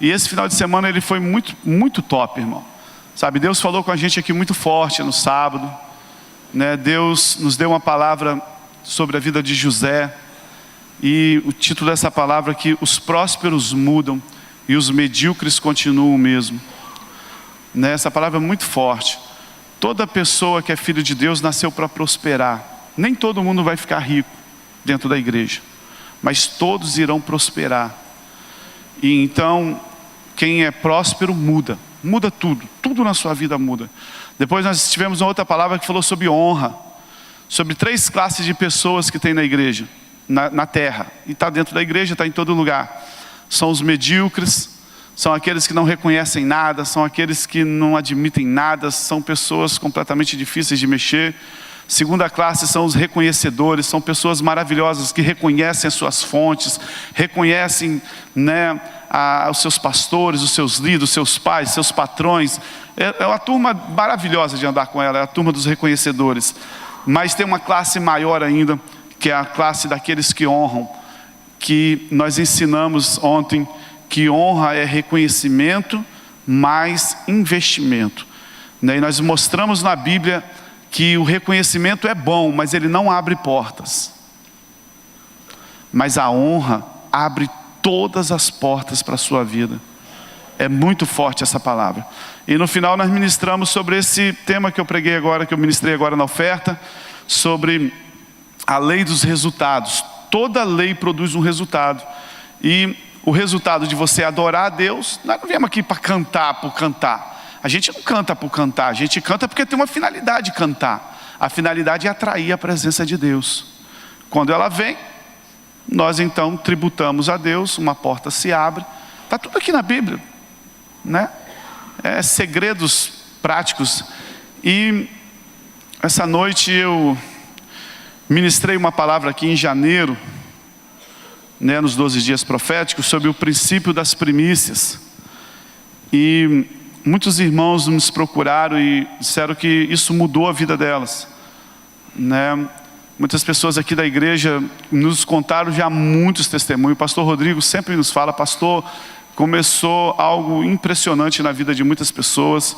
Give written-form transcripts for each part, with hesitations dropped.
E esse final de semana ele foi muito, muito top, irmão. Sabe, Deus falou com a gente aqui muito forte no sábado, né? Deus nos deu uma palavra sobre a vida de José. E o título dessa palavra aqui: os prósperos mudam e os medíocres continuam o mesmo. Né? Essa palavra é muito forte. Toda pessoa que é filho de Deus nasceu para prosperar. Nem todo mundo vai ficar rico dentro da igreja, mas todos irão prosperar. E então, quem é próspero muda tudo, tudo na sua vida muda. Depois nós tivemos uma outra palavra que falou sobre honra, sobre 3 classes de pessoas que tem na igreja, na terra, e está dentro da igreja, está em todo lugar. São os medíocres, são aqueles que não reconhecem nada, são aqueles que não admitem nada, são pessoas completamente difíceis de mexer. Segunda classe são os reconhecedores, são pessoas maravilhosas que reconhecem as suas fontes, reconhecem, né, os seus pastores, os seus líderes, os seus pais, seus patrões. É uma turma maravilhosa de andar com ela, é a turma dos reconhecedores. Mas tem uma classe maior ainda, que é a classe daqueles que honram, que nós ensinamos ontem, que honra é reconhecimento mais investimento, né? E nós mostramos na Bíblia que o reconhecimento é bom, mas ele não abre portas. Mas a honra abre todas as portas para a sua vida. É muito forte essa palavra. E no final nós ministramos sobre esse tema que eu preguei agora, que eu ministrei agora na oferta, sobre a lei dos resultados. Toda lei produz um resultado. E o resultado de você adorar a Deus, nós não viemos aqui para cantar por cantar. A gente não canta por cantar, a gente canta porque tem uma finalidade de cantar. A finalidade é atrair a presença de Deus. Quando ela vem, nós então tributamos a Deus, uma porta se abre. Está tudo aqui na Bíblia, né? Segredos práticos. E essa noite eu ministrei uma palavra aqui em janeiro, né, nos 12 dias proféticos, sobre o princípio das primícias. E muitos irmãos nos procuraram e disseram que isso mudou a vida delas, né? Muitas pessoas aqui da igreja nos contaram já muitos testemunhos. O pastor Rodrigo sempre nos fala: pastor, começou algo impressionante na vida de muitas pessoas.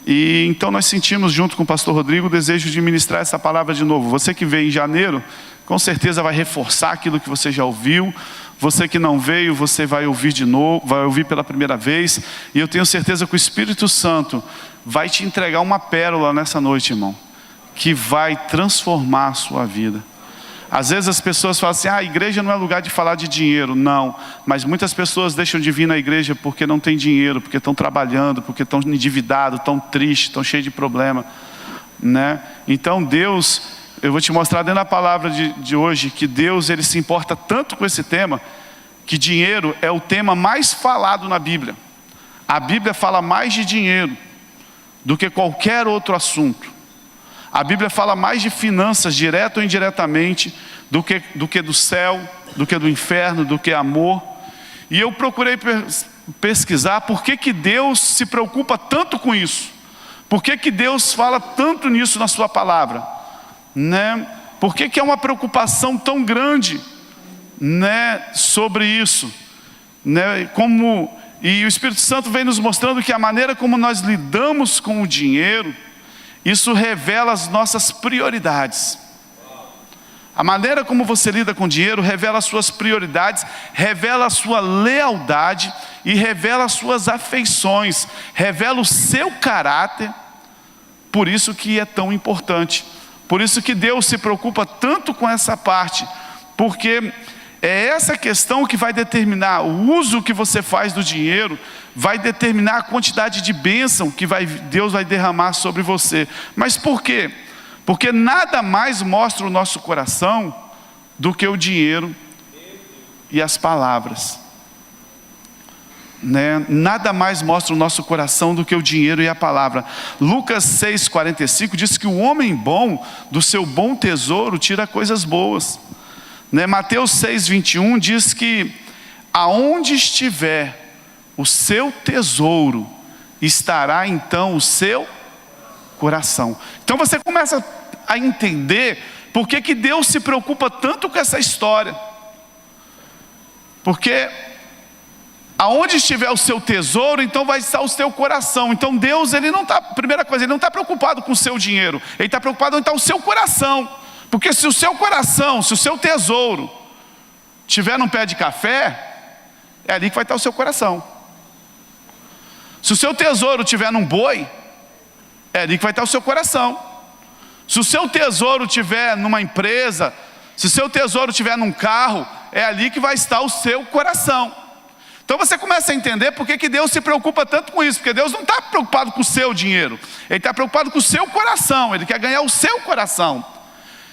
E então nós sentimos junto com o pastor Rodrigo o desejo de ministrar essa palavra de novo. Você que veio em janeiro, com certeza vai reforçar aquilo que você já ouviu. Você que não veio, você vai ouvir de novo, vai ouvir pela primeira vez. E eu tenho certeza que o Espírito Santo vai te entregar uma pérola nessa noite, irmão, que vai transformar a sua vida. Às vezes as pessoas falam assim: a igreja não é lugar de falar de dinheiro. Não, mas muitas pessoas deixam de vir na igreja porque não tem dinheiro, porque estão trabalhando, porque estão endividados, estão tristes, estão cheios de problema, né? Então Deus, eu vou te mostrar dentro da palavra de hoje, que Deus, Ele se importa tanto com esse tema, que dinheiro é o tema mais falado na Bíblia. A Bíblia fala mais de dinheiro do que qualquer outro assunto. A Bíblia fala mais de finanças, direto ou indiretamente, do que do céu, do que do inferno, do que amor. E eu procurei pesquisar por que Deus se preocupa tanto com isso. Por que Deus fala tanto nisso na sua palavra, né? Por que é uma preocupação tão grande, né, sobre isso, né? E o Espírito Santo vem nos mostrando que a maneira como nós lidamos com o dinheiro, isso revela as nossas prioridades. A maneira como você lida com o dinheiro revela as suas prioridades, revela a sua lealdade e revela as suas afeições, revela o seu caráter. Por isso que é tão importante. Por isso que Deus se preocupa tanto com essa parte, porque é essa questão que vai determinar o uso que você faz do dinheiro, vai determinar a quantidade de bênção que Deus vai derramar sobre você. Mas por quê? Porque nada mais mostra o nosso coração do que o dinheiro e as palavras, né? Nada mais mostra o nosso coração do que o dinheiro e a palavra. Lucas 6,45 diz que o homem bom do seu bom tesouro tira coisas boas, né? Mateus 6,21 diz que aonde estiver o seu tesouro, estará então o seu coração. Então você começa a entender por que Deus se preocupa tanto com essa história. Porque aonde estiver o seu tesouro, então vai estar o seu coração. Então Deus, Ele não está, primeira coisa, Ele não está preocupado com o seu dinheiro, Ele está preocupado onde está o seu coração. Porque se o seu coração, se o seu tesouro estiver num pé de café, é ali que vai estar o seu coração. Se o seu tesouro estiver num boi, é ali que vai estar o seu coração. Se o seu tesouro estiver numa empresa, se o seu tesouro estiver num carro, é ali que vai estar o seu coração. Então você começa a entender por que Deus se preocupa tanto com isso. Porque Deus não está preocupado com o seu dinheiro, Ele está preocupado com o seu coração. Ele quer ganhar o seu coração.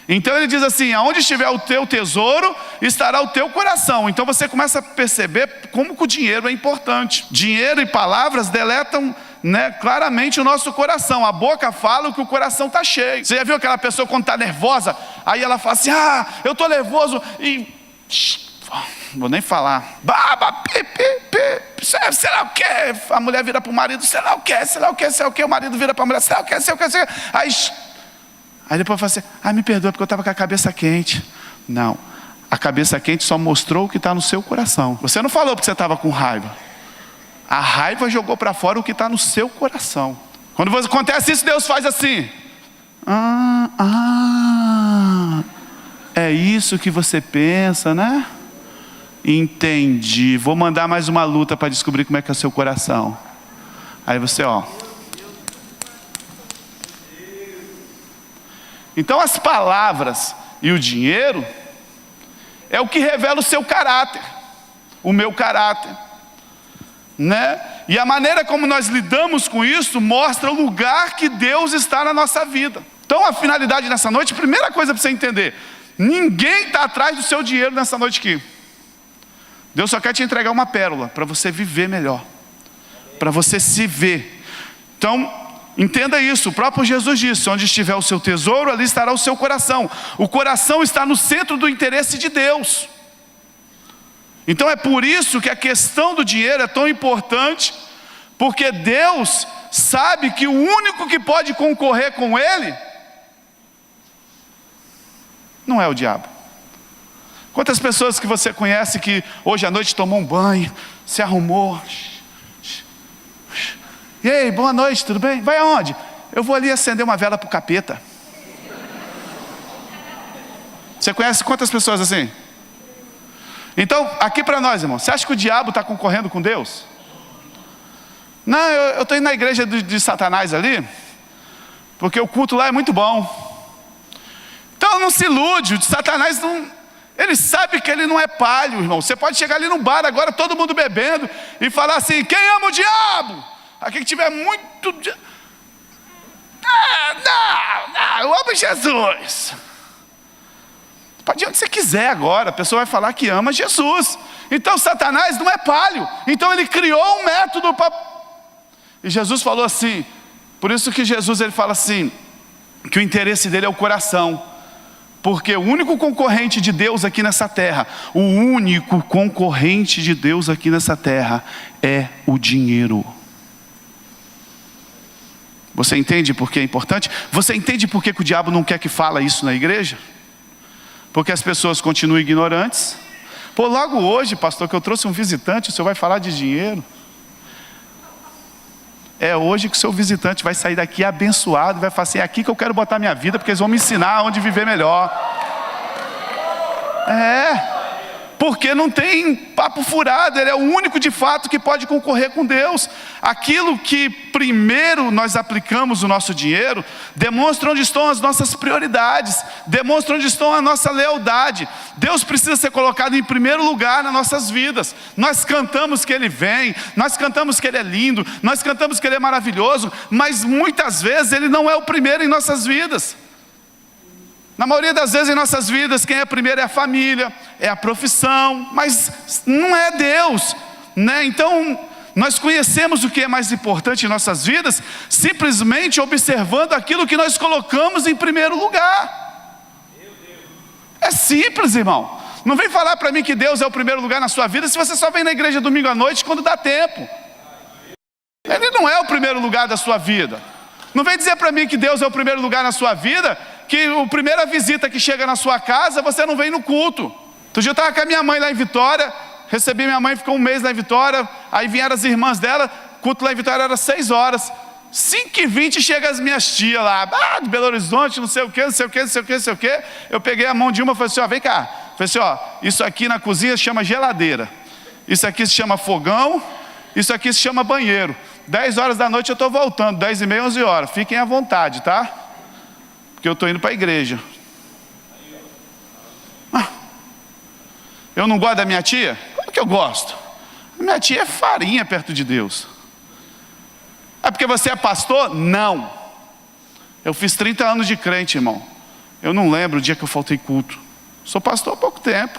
Então Ele diz assim: aonde estiver o teu tesouro, estará o teu coração. Então você começa a perceber como que o dinheiro é importante. Dinheiro e palavras deletam, claramente o nosso coração. A boca fala o que o coração está cheio. Você já viu aquela pessoa quando está nervosa? Aí ela fala assim: eu estou nervoso e... vou nem falar. Baba, sei lá o que. A mulher vira para o marido, sei lá o que, sei lá o que, sei lá o que. O marido vira para a mulher, sei lá o que, sei lá o que, sei lá o que. Aí depois fala assim: me perdoa porque eu estava com a cabeça quente. Não, a cabeça quente só mostrou o que está no seu coração. Você não falou porque você estava com raiva. A raiva jogou para fora o que está no seu coração. Quando acontece isso, Deus faz assim: é isso que você pensa, né? Entendi. Vou mandar mais uma luta para descobrir como é que é o seu coração. Aí você, Então as palavras e o dinheiro é o que revela o seu caráter, o meu caráter, E a maneira como nós lidamos com isso mostra o lugar que Deus está na nossa vida. Então a finalidade nessa noite, primeira coisa para você entender: ninguém está atrás do seu dinheiro nessa noite aqui. Deus só quer te entregar uma pérola para você viver melhor, para você se ver. Então entenda isso, o próprio Jesus disse: onde estiver o seu tesouro, ali estará o seu coração. O coração está no centro do interesse de Deus. Então é por isso que a questão do dinheiro é tão importante, porque Deus sabe que o único que pode concorrer com Ele não é o diabo. Quantas pessoas que você conhece que hoje à noite tomou um banho, se arrumou, e aí, boa noite, tudo bem? Vai aonde? Eu vou ali acender uma vela para o capeta. Você conhece quantas pessoas assim? Então, aqui para nós, irmão, você acha que o diabo está concorrendo com Deus? Não, eu estou indo na igreja de Satanás ali, porque o culto lá é muito bom. Então não se ilude, o de Satanás não... Ele sabe que ele não é palho, irmão. Você pode chegar ali no bar agora, todo mundo bebendo, e falar assim: quem ama o diabo? Aqui que tiver muito... Não, eu amo Jesus. Pode ir onde você quiser agora, a pessoa vai falar que ama Jesus. Então Satanás não é palho. Então ele criou um método para... E Jesus falou assim, por isso que Jesus ele fala assim, que o interesse dele é o coração. Porque o único concorrente de Deus aqui nessa terra, o único concorrente de Deus aqui nessa terra é o dinheiro. Você entende por que é importante? Você entende por que o diabo não quer que fale isso na igreja? Porque as pessoas continuam ignorantes. Pô, logo hoje, pastor, que eu trouxe um visitante, o senhor vai falar de dinheiro? É hoje que o seu visitante vai sair daqui abençoado, vai falar assim: é aqui que eu quero botar minha vida, porque eles vão me ensinar onde viver melhor. Porque não tem papo furado, ele é o único de fato que pode concorrer com Deus. Aquilo que primeiro nós aplicamos o nosso dinheiro, demonstra onde estão as nossas prioridades, demonstra onde estão a nossa lealdade. Deus precisa ser colocado em primeiro lugar nas nossas vidas. Nós cantamos que Ele vem, nós cantamos que Ele é lindo, nós cantamos que Ele é maravilhoso, mas muitas vezes Ele não é o primeiro em nossas vidas. Na maioria das vezes em nossas vidas, quem é primeiro é a família, é a profissão, mas não é Deus, Então, nós conhecemos o que é mais importante em nossas vidas, simplesmente observando aquilo que nós colocamos em primeiro lugar. É simples, irmão. Não vem falar para mim que Deus é o primeiro lugar na sua vida, se você só vem na igreja domingo à noite quando dá tempo. Ele não é o primeiro lugar da sua vida. Não vem dizer para mim que Deus é o primeiro lugar na sua vida, que a primeira visita que chega na sua casa, você não vem no culto. Outro dia eu estava com a minha mãe lá em Vitória, Recebi minha mãe, ficou um mês lá em Vitória. Aí vieram as irmãs dela. Culto lá em Vitória era 6 horas. 5h20 chega as minhas tias lá, de Belo Horizonte, não sei o que. Eu peguei a mão de uma e falei assim, ó, vem cá. Falei assim, ó, isso aqui na cozinha se chama geladeira. Isso aqui se chama fogão. Isso aqui se chama banheiro. 10 horas da noite eu estou voltando, 10h30, 11 horas. Fiquem à vontade, tá? Porque eu estou indo para a igreja. Eu não gosto da minha tia? Claro que eu gosto. A minha tia é farinha perto de Deus. É porque você é pastor? Não. Eu fiz 30 anos de crente, irmão. Eu não lembro o dia que eu faltei culto. Sou pastor há pouco tempo.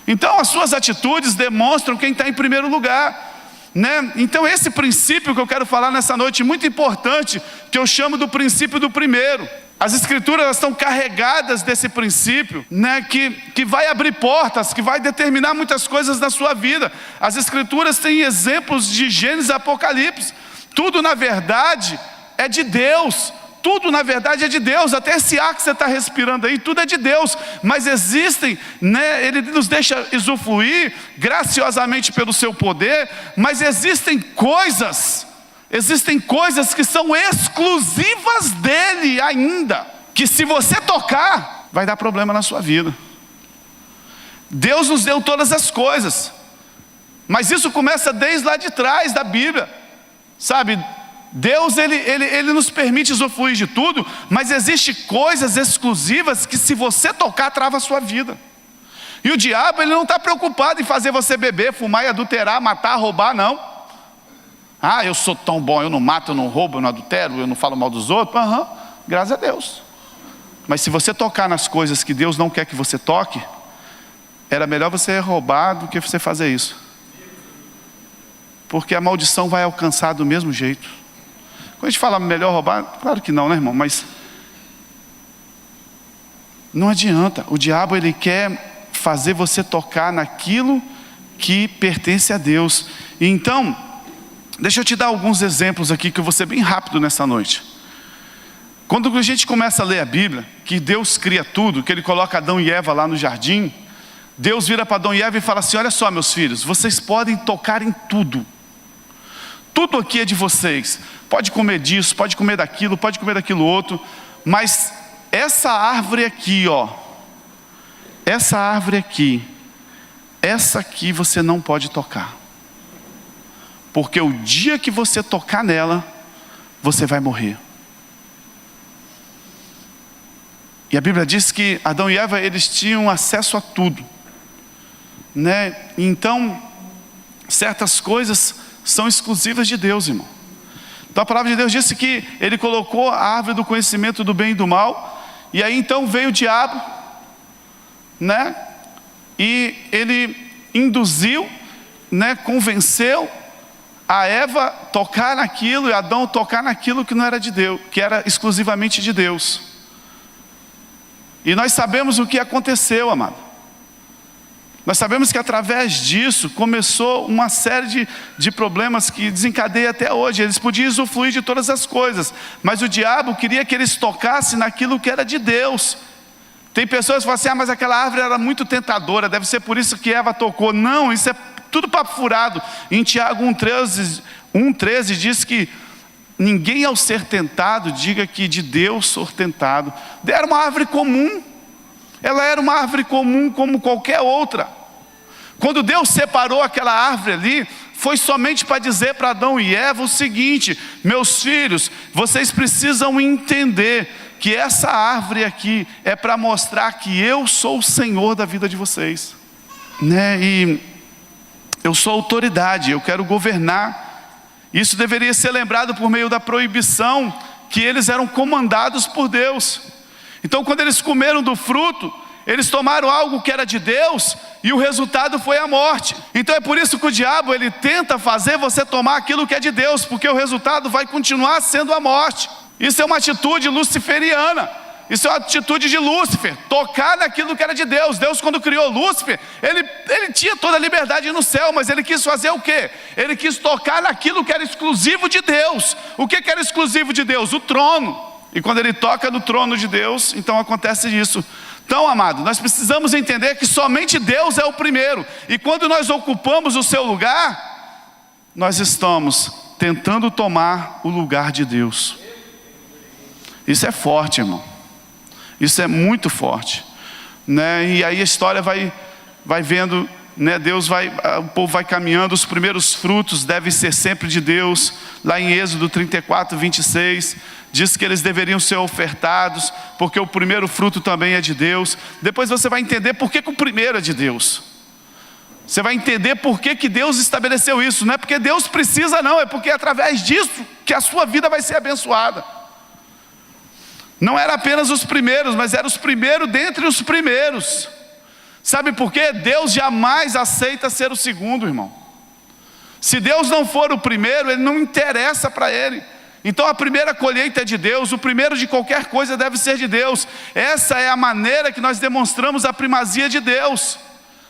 Então as suas atitudes demonstram quem está em primeiro lugar, né? Então esse princípio que eu quero falar nessa noite, muito importante, que eu chamo do princípio do primeiro. As escrituras elas estão carregadas desse princípio, né, que vai abrir portas, que vai determinar muitas coisas na sua vida. As escrituras têm exemplos de Gênesis e Apocalipse. Tudo na verdade é de Deus. Tudo na verdade é de Deus. Até esse ar que você está respirando aí, tudo é de Deus. Mas existem, né, Ele nos deixa usufruir graciosamente pelo seu poder. Mas existem coisas que são exclusivas dele ainda, que se você tocar, vai dar problema na sua vida. Deus nos deu todas as coisas, mas isso começa desde lá de trás da Bíblia, sabe? Deus, ele nos permite usufruir de tudo, mas existem coisas exclusivas que se você tocar, trava a sua vida. E o diabo, ele não está preocupado em fazer você beber, fumar e adulterar, matar, roubar, não. Eu sou tão bom, eu não mato, eu não roubo, eu não adultero, eu não falo mal dos outros. Graças a Deus. Mas se você tocar nas coisas que Deus não quer que você toque, era melhor você roubar do que você fazer isso. Porque a maldição vai alcançar do mesmo jeito. Quando a gente fala melhor roubar, claro que não, né, irmão? Mas não adianta. O diabo, ele quer fazer você tocar naquilo que pertence a Deus. E então, deixa eu te dar alguns exemplos aqui, que eu vou ser bem rápido nessa noite. Quando a gente começa a ler a Bíblia, que Deus cria tudo, que Ele coloca Adão e Eva lá no jardim, Deus vira para Adão e Eva e fala assim, olha só meus filhos, vocês podem tocar em tudo. Tudo aqui é de vocês. Pode comer disso, pode comer daquilo, pode comer daquilo outro. Mas essa árvore aqui, ó, essa árvore aqui, essa aqui você não pode tocar. Porque o dia que você tocar nela, você vai morrer. E a Bíblia diz que Adão e Eva, eles tinham acesso a tudo, né? Então, certas coisas são exclusivas de Deus, irmão. Então a palavra de Deus disse que Ele colocou a árvore do conhecimento do bem e do mal. E aí então veio o diabo, né? E ele induziu, né? Convenceu a Eva tocar naquilo e Adão tocar naquilo que não era de Deus, que era exclusivamente de Deus. E nós sabemos o que aconteceu, amado. Nós sabemos que através disso começou uma série de problemas que desencadeia até hoje. Eles podiam usufruir de todas as coisas, mas o diabo queria que eles tocassem naquilo que era de Deus. Tem pessoas que falam assim, mas aquela árvore era muito tentadora, deve ser por isso que Eva tocou. Não, isso é tudo papo furado. Em Tiago 1,13 diz que ninguém ao ser tentado diga que de Deus sou tentado. Era uma árvore comum. Ela era uma árvore comum como qualquer outra. Quando Deus separou aquela árvore ali, foi somente para dizer para Adão e Eva o seguinte: meus filhos, vocês precisam entender que essa árvore aqui é para mostrar que eu sou o Senhor da vida de vocês, né? E eu sou autoridade, eu quero governar. Isso deveria ser lembrado por meio da proibição, que eles eram comandados por Deus. Então quando eles comeram do fruto, eles tomaram algo que era de Deus e o resultado foi a morte. Então é por isso que o diabo, ele tenta fazer você tomar aquilo que é de Deus, porque o resultado vai continuar sendo a morte. Isso é uma atitude luciferiana. Isso é uma atitude de Lúcifer, tocar naquilo que era de Deus. Deus, quando criou Lúcifer, ele tinha toda a liberdade no céu, mas ele quis fazer o quê? Ele quis tocar naquilo que era exclusivo de Deus. O que era exclusivo de Deus? O trono. E quando ele toca no trono de Deus, então acontece isso. Então, amado, nós precisamos entender que somente Deus é o primeiro. E quando nós ocupamos o seu lugar, nós estamos tentando tomar o lugar de Deus. Isso é forte, irmão. Isso é muito forte, né? E aí a história vai vendo, né? O povo vai caminhando. Os primeiros frutos devem ser sempre de Deus. Lá em Êxodo 34, 26, diz que eles deveriam ser ofertados, porque o primeiro fruto também é de Deus. Depois você vai entender por que o primeiro é de Deus. Você vai entender por que Deus estabeleceu isso. Não é porque Deus precisa, não, é porque é através disso que a sua vida vai ser abençoada. Não era apenas os primeiros, mas eram os primeiros dentre os primeiros. Sabe por quê? Deus jamais aceita ser o segundo, irmão. Se Deus não for o primeiro, Ele não interessa para Ele. Então a primeira colheita é de Deus, o primeiro de qualquer coisa deve ser de Deus. Essa é a maneira que nós demonstramos a primazia de Deus.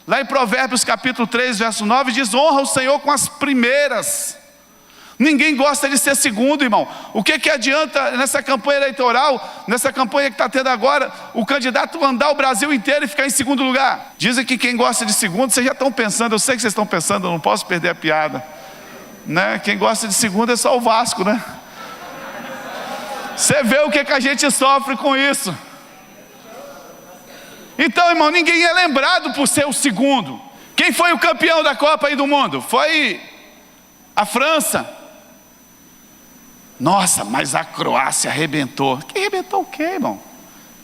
Lá em Provérbios capítulo 3, verso 9, diz: honra o Senhor com as primeiras. Ninguém gosta de ser segundo, irmão. O que adianta nessa campanha eleitoral, nessa campanha que está tendo agora, o candidato andar o Brasil inteiro e ficar em segundo lugar? Dizem que quem gosta de segundo, vocês já estão pensando, eu sei que vocês estão pensando, eu não posso perder a piada, né? Quem gosta de segundo é só o Vasco, né? Você vê o que a gente sofre com isso. Então, irmão, ninguém é lembrado por ser o segundo. Quem foi o campeão da Copa aí do Mundo? Foi a França. Nossa, mas a Croácia arrebentou. Quem arrebentou o quê, irmão?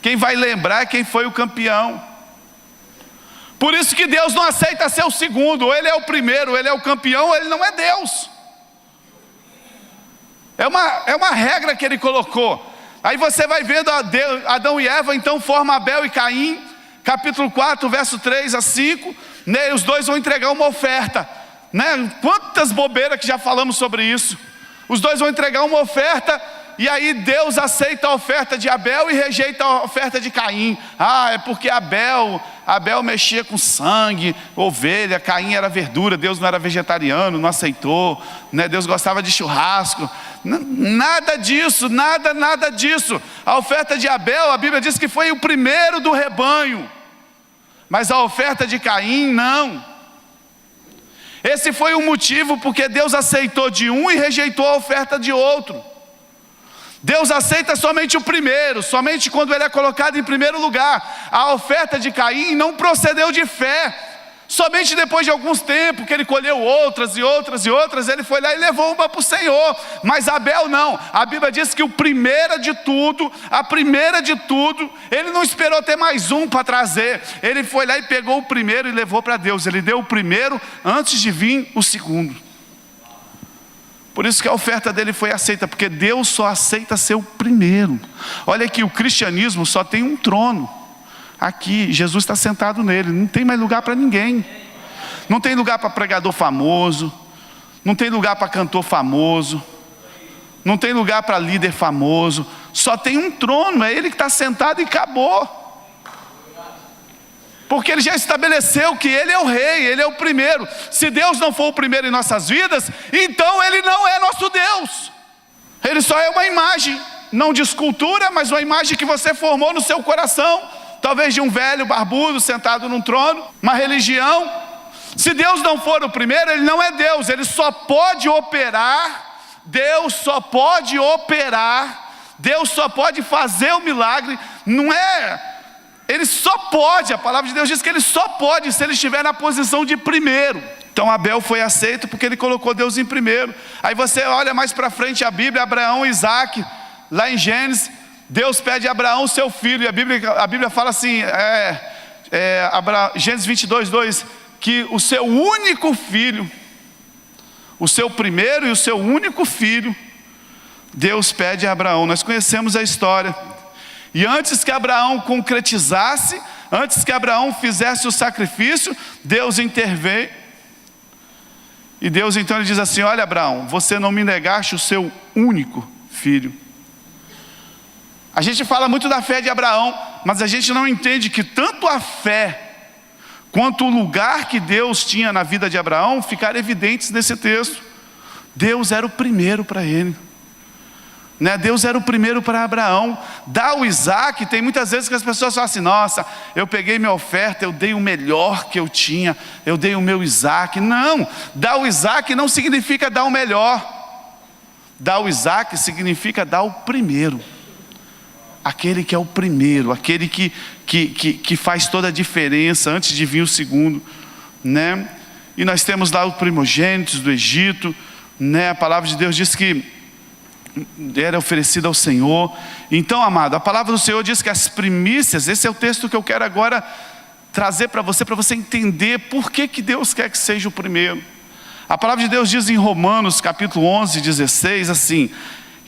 Quem vai lembrar é quem foi o campeão. Por isso que Deus não aceita ser o segundo. Ou Ele é o primeiro, ou Ele é o campeão, ou Ele não é Deus. É uma regra que Ele colocou. Aí você vai vendo Adão e Eva, então formam Abel e Caim. Capítulo 4, verso 3 a 5. Né, os dois vão entregar uma oferta. Né? Quantas bobeiras que já falamos sobre isso. Os dois vão entregar uma oferta, e aí Deus aceita a oferta de Abel e rejeita a oferta de Caim. É porque Abel mexia com sangue, ovelha, Caim era verdura, Deus não era vegetariano, não aceitou, né? Deus gostava de churrasco. Nada disso, nada disso. A oferta de Abel, a Bíblia diz que foi o primeiro do rebanho, mas a oferta de Caim não. Esse foi o motivo porque Deus aceitou de um e rejeitou a oferta de outro. Deus aceita somente o primeiro, somente quando ele é colocado em primeiro lugar. A oferta de Caim não procedeu de fé. Somente depois de alguns tempos que ele colheu outras, ele foi lá e levou uma para o Senhor. Mas Abel não. A Bíblia diz que a primeira de tudo, ele não esperou ter mais um para trazer. Ele foi lá e pegou o primeiro e levou para Deus. Ele deu o primeiro antes de vir o segundo. Por isso que a oferta dele foi aceita, porque Deus só aceita ser o primeiro. Olha aqui, o cristianismo só tem um trono. Aqui, Jesus está sentado nele, não tem mais lugar para ninguém. Não tem lugar para pregador famoso, não tem lugar para cantor famoso, não tem lugar para líder famoso. Só tem um trono, é ele que está sentado e acabou. Porque ele já estabeleceu que ele é o rei, ele é o primeiro. Se Deus não for o primeiro em nossas vidas, então ele não é nosso Deus. Ele só é uma imagem, não de escultura, mas uma imagem que você formou no seu coração. Talvez de um velho barbudo sentado num trono, uma religião. Se Deus não for o primeiro, Ele não é Deus. Ele só pode operar, Deus só pode operar, Deus só pode fazer o milagre. Não é, Ele só pode, a palavra de Deus diz que Ele só pode se Ele estiver na posição de primeiro. Então Abel foi aceito porque ele colocou Deus em primeiro. Aí você olha mais para frente a Bíblia, Abraão e Isaac, lá em Gênesis, Deus pede a Abraão seu filho, e a Bíblia fala assim, Gênesis 22, 2, que o seu único filho, o seu primeiro e o seu único filho, Deus pede a Abraão. Nós conhecemos a história. E antes que Abraão concretizasse, antes que Abraão fizesse o sacrifício, Deus interveio. E Deus então ele diz assim: olha, Abraão, você não me negaste o seu único filho. A gente fala muito da fé de Abraão, mas a gente não entende que tanto a fé quanto o lugar que Deus tinha na vida de Abraão ficaram evidentes nesse texto. Deus era o primeiro para ele. né? Deus era o primeiro para Abraão. Dá o Isaac, tem muitas vezes que as pessoas falam assim: nossa, eu peguei minha oferta, eu dei o melhor que eu tinha, eu dei o meu Isaac. Não, dar o Isaac não significa dar o melhor. Dar o Isaac significa dar o primeiro. Aquele que é o primeiro, aquele que faz toda a diferença antes de vir o segundo, né? E nós temos lá os primogênitos do Egito, né? A palavra de Deus diz que era oferecida ao Senhor. Então, amado, a palavra do Senhor diz que as primícias, esse é o texto que eu quero agora trazer para você entender por que Deus quer que seja o primeiro. A palavra de Deus diz em Romanos capítulo 11, 16, assim,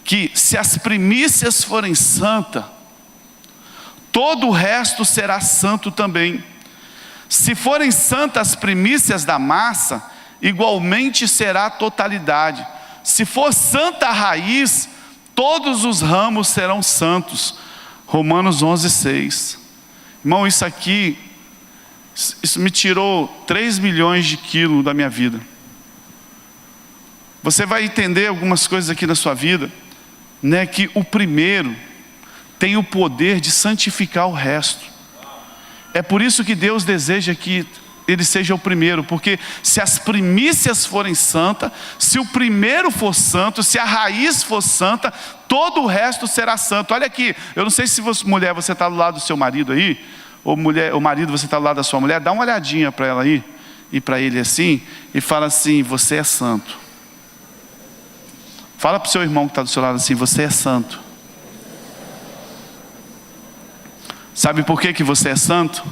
que se as primícias forem santas, todo o resto será santo também. Se forem santas as primícias da massa, igualmente será a totalidade. Se for santa a raiz, todos os ramos serão santos. Romanos 11, 6. Irmão, isso me tirou 3 milhões de quilos da minha vida. Você vai entender algumas coisas aqui na sua vida, né, que o primeiro tem o poder de santificar o resto. É por isso que Deus deseja que ele seja o primeiro, porque se as primícias forem santas, se o primeiro for santo, se a raiz for santa, todo o resto será santo. Olha aqui, eu não sei se você, mulher, você está do lado do seu marido aí, ou marido, você está do lado da sua mulher, dá uma olhadinha para ela aí, e para ele assim, e fala assim: você é santo. Fala para o seu irmão que está do seu lado assim: você é santo. Sabe por que você é santo?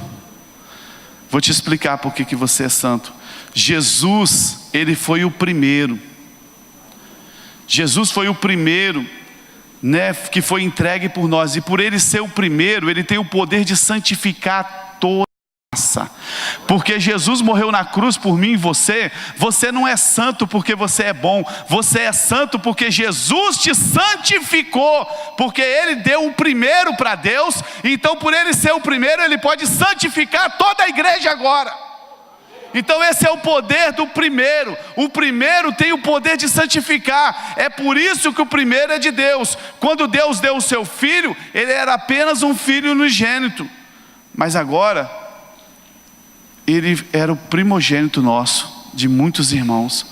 Vou te explicar por que você é santo. Jesus, ele foi o primeiro. Jesus foi o primeiro, né, que foi entregue por nós. E por ele ser o primeiro, ele tem o poder de santificar toda a massa. Porque Jesus morreu na cruz por mim e você. Você não é santo porque você é bom. Você é santo porque Jesus te santificou. Porque ele deu o primeiro para Deus. Então, por ele ser o primeiro, ele pode santificar toda a igreja agora. Então esse é o poder do primeiro. O primeiro tem o poder de santificar. É por isso que o primeiro é de Deus. Quando Deus deu o seu filho, ele era apenas um filho unigênito. Mas agora ele era o primogênito nosso, de muitos irmãos.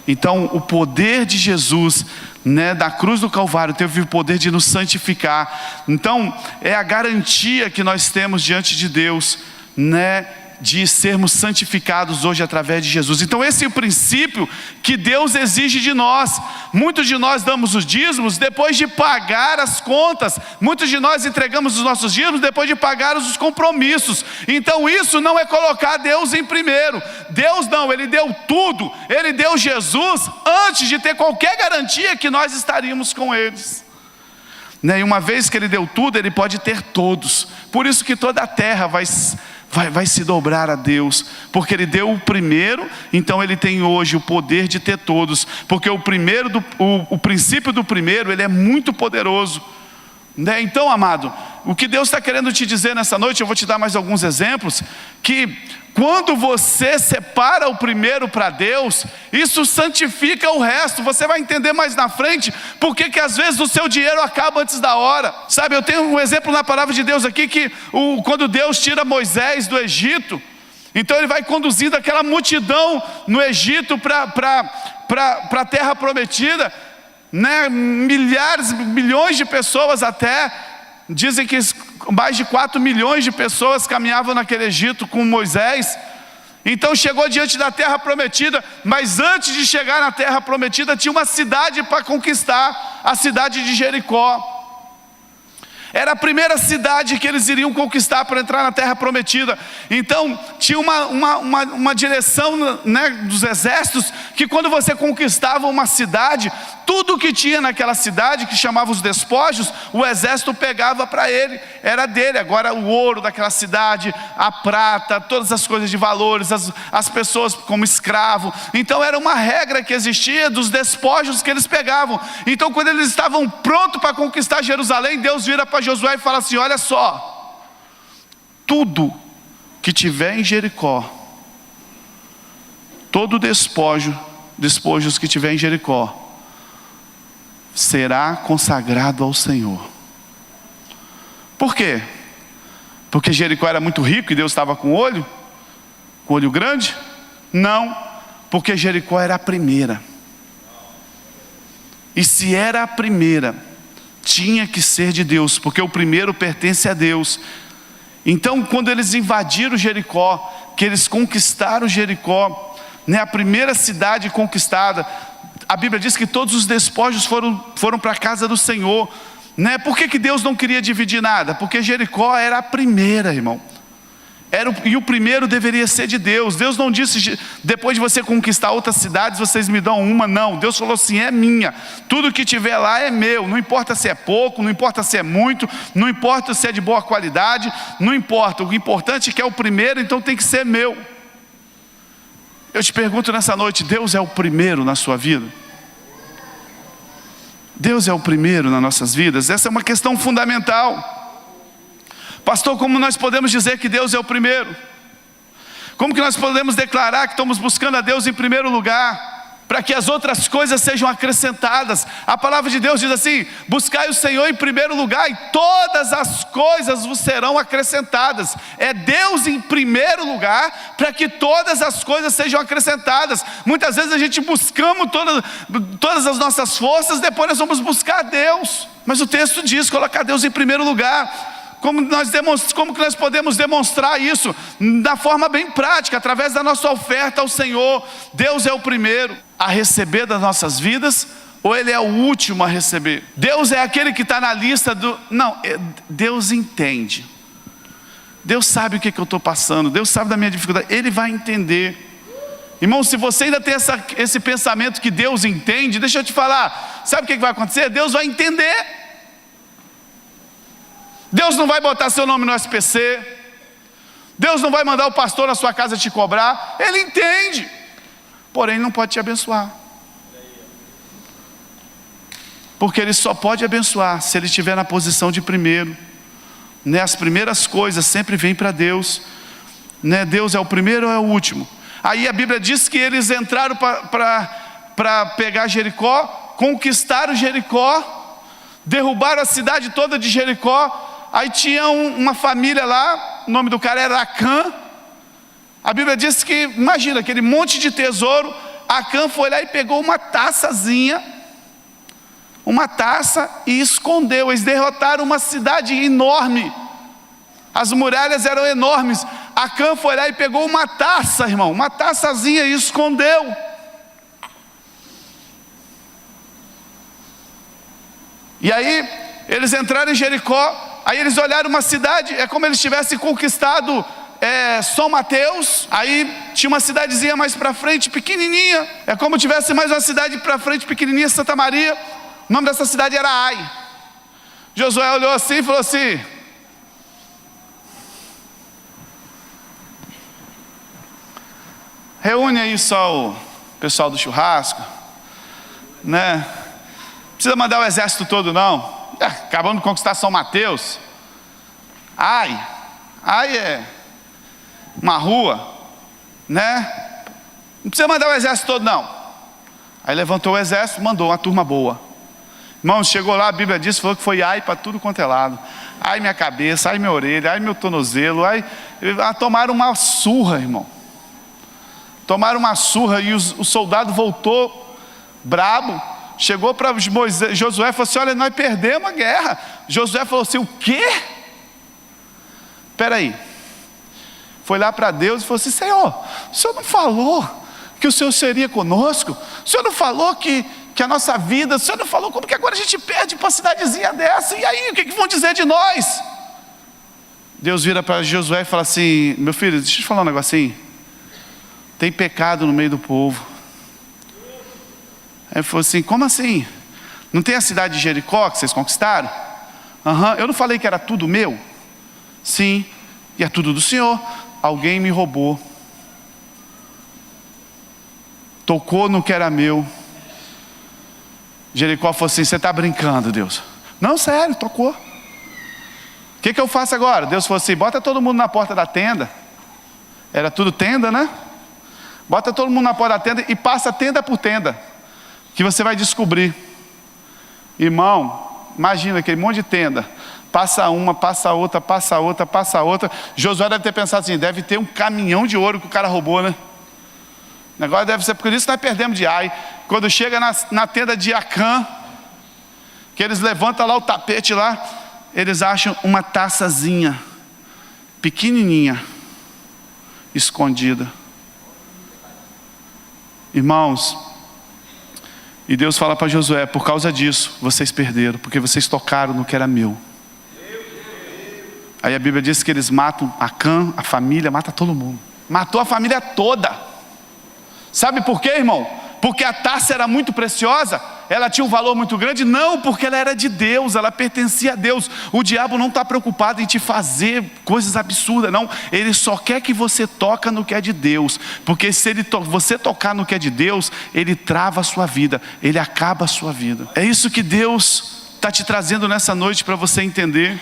Então o poder de Jesus, né, da cruz do Calvário, teve o poder de nos santificar. Então é a garantia que nós temos diante de Deus, né, de sermos santificados hoje através de Jesus. Então esse é o princípio que Deus exige de nós. Muitos de nós damos os dízimos depois de pagar as contas. Muitos de nós entregamos os nossos dízimos depois de pagar os compromissos. Então isso não é colocar Deus em primeiro. Deus não, ele deu tudo. Ele deu Jesus antes de ter qualquer garantia que nós estaríamos com eles. E uma vez que ele deu tudo, ele pode ter todos. Por isso que toda a terra vai se dobrar a Deus, porque ele deu o primeiro, então ele tem hoje o poder de ter todos, porque o princípio do primeiro, ele é muito poderoso, né? Então, amado, o que Deus está querendo te dizer nessa noite, eu vou te dar mais alguns exemplos, que quando você separa o primeiro para Deus, isso santifica o resto. Você vai entender mais na frente porque que às vezes o seu dinheiro acaba antes da hora. Sabe, eu tenho um exemplo na palavra de Deus aqui, que quando Deus tira Moisés do Egito, então ele vai conduzindo aquela multidão no Egito para a terra prometida, né? Milhões de pessoas até. Dizem que mais de 4 milhões de pessoas caminhavam naquele Egito com Moisés. Então chegou diante da terra prometida, mas antes de chegar na terra prometida tinha uma cidade para conquistar, a cidade de Jericó. Era a primeira cidade que eles iriam conquistar para entrar na terra prometida. Então tinha uma direção, né, dos exércitos, que quando você conquistava uma cidade, tudo que tinha naquela cidade, que chamava os despojos, o exército pegava para ele, era dele. Agora o ouro daquela cidade, a prata, todas as coisas de valores, as pessoas como escravo. Então era uma regra que existia dos despojos que eles pegavam. Então quando eles estavam prontos para conquistar Jerusalém, Deus vira para Josué e fala assim: olha só, tudo que tiver em Jericó, todo despojos que tiver em Jericó, será consagrado ao Senhor. Por quê? Porque Jericó era muito rico e Deus estava com olho grande? Não, porque Jericó era a primeira. E se era a primeira, tinha que ser de Deus, porque o primeiro pertence a Deus. Então, quando eles invadiram Jericó, que eles conquistaram Jericó, né, a primeira cidade conquistada, a Bíblia diz que todos os despojos foram para a casa do Senhor, né? Por que Deus não queria dividir nada? Porque Jericó era a primeira, irmão. E o primeiro deveria ser de Deus. Deus não disse, depois de você conquistar outras cidades, vocês me dão uma. Não, Deus falou assim, é minha. Tudo que tiver lá é meu. Não importa se é pouco, não importa se é muito, não importa se é de boa qualidade, não importa. O importante é que é o primeiro, então tem que ser meu. Eu te pergunto nessa noite, Deus é o primeiro na sua vida? Deus é o primeiro nas nossas vidas? Essa é uma questão fundamental. Pastor, como nós podemos dizer que Deus é o primeiro? Como que nós podemos declarar que estamos buscando a Deus em primeiro lugar, para que as outras coisas sejam acrescentadas? A palavra de Deus diz assim, buscai o Senhor em primeiro lugar e todas as coisas vos serão acrescentadas. É Deus em primeiro lugar, para que todas as coisas sejam acrescentadas. Muitas vezes a gente buscamos todas as nossas forças, depois nós vamos buscar a Deus. Mas o texto diz, colocar Deus em primeiro lugar. Como que nós podemos demonstrar isso? Da forma bem prática, através da nossa oferta ao Senhor. Deus é o primeiro a receber das nossas vidas, ou Ele é o último a receber? Deus é aquele que está na lista do... Não, Deus entende. Deus sabe o que eu estou passando, Deus sabe da minha dificuldade, Ele vai entender. Irmão, se você ainda tem esse pensamento que Deus entende, deixa eu te falar, sabe o que vai acontecer? Deus vai entender. Deus não vai botar seu nome no SPC, Deus não vai mandar o pastor na sua casa te cobrar, Ele entende, porém Ele não pode te abençoar, porque Ele só pode abençoar se Ele estiver na posição de primeiro, né? As primeiras coisas sempre vêm para Deus, né? Deus é o primeiro ou é o último? Aí a Bíblia diz que eles entraram para pegar Jericó, conquistaram Jericó, derrubaram a cidade toda de Jericó. Aí tinha uma família lá, o nome do cara era Acã. A Bíblia diz que, imagina, aquele monte de tesouro. Acã foi lá e pegou uma taçazinha, uma taça, e escondeu. Eles derrotaram uma cidade enorme, as muralhas eram enormes. Acã foi lá e pegou uma taça, irmão, uma taçazinha, e escondeu. E aí eles entraram em Jericó. Aí eles olharam uma cidade, é como eles tivessem conquistado São Mateus. Aí tinha uma cidadezinha mais para frente, pequenininha. É como tivesse mais uma cidade para frente, pequenininha, Santa Maria. O nome dessa cidade era Ai. Josué olhou assim e falou assim: reúne aí só o pessoal do churrasco, né? Não precisa mandar o exército todo não. Acabamos de conquistar São Mateus. Ai é uma rua, né? Não precisa mandar o exército todo não. Aí levantou o exército, mandou uma turma boa. Irmãos, chegou lá, a Bíblia diz, falou que foi ai para tudo quanto é lado. Ai minha cabeça, ai minha orelha, ai meu tornozelo, ai... Tomaram uma surra, irmão. Tomaram uma surra e o soldado voltou brabo. Chegou para Josué e falou assim: olha, nós perdemos a guerra. Josué falou assim: o quê? Espera aí. Foi lá para Deus e falou assim: Senhor, o Senhor não falou que o Senhor seria conosco? O Senhor não falou que a nossa vida, o Senhor não falou como que agora a gente perde para uma cidadezinha dessa? E aí, o que vão dizer de nós? Deus vira para Josué e fala assim: meu filho, deixa eu te falar um negocinho. Tem pecado no meio do povo. Aí ele falou assim: como assim? Não tem a cidade de Jericó que vocês conquistaram? Eu não falei que era tudo meu? Sim, e é tudo do Senhor. Alguém me roubou, tocou no que era meu. Jericó falou assim: você está brincando, Deus? Não, sério, tocou. O que eu faço agora? Deus falou assim: bota todo mundo na porta da tenda. Era tudo tenda, né? Bota todo mundo na porta da tenda e passa tenda por tenda, que você vai descobrir. Irmão, imagina aquele monte de tenda. Passa uma, passa outra, passa outra, passa outra. Josué deve ter pensado assim, deve ter um caminhão de ouro que o cara roubou, né? O negócio deve ser, por isso nós perdemos de Ai. Quando chega na tenda de Acã, que eles levantam lá o tapete lá, eles acham uma taçazinha, pequenininha, escondida. Irmãos, e Deus fala para Josué, por causa disso, vocês perderam, porque vocês tocaram no que era meu. Aí a Bíblia diz que eles matam Acã, a família, mata todo mundo. Matou a família toda. Sabe por quê, irmão? Porque a taça era muito preciosa, ela tinha um valor muito grande? Não, porque ela era de Deus, ela pertencia a Deus. O diabo não está preocupado em te fazer coisas absurdas, não. Ele só quer que você toque no que é de Deus, porque se você tocar no que é de Deus, ele trava a sua vida, ele acaba a sua vida. É isso que Deus está te trazendo nessa noite para você entender.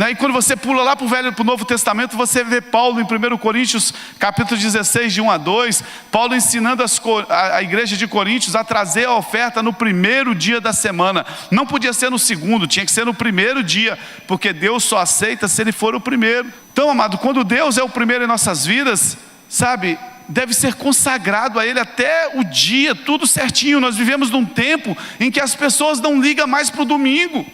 E quando você pula lá para o Novo Testamento, você vê Paulo em 1 Coríntios capítulo 16, de 1 a 2, Paulo ensinando a igreja de Coríntios a trazer a oferta no primeiro dia da semana. Não podia ser no segundo, tinha que ser no primeiro dia, porque Deus só aceita se Ele for o primeiro. Então, amado, quando Deus é o primeiro em nossas vidas, sabe, deve ser consagrado a Ele até o dia, tudo certinho. Nós vivemos num tempo em que as pessoas não ligam mais para o domingo.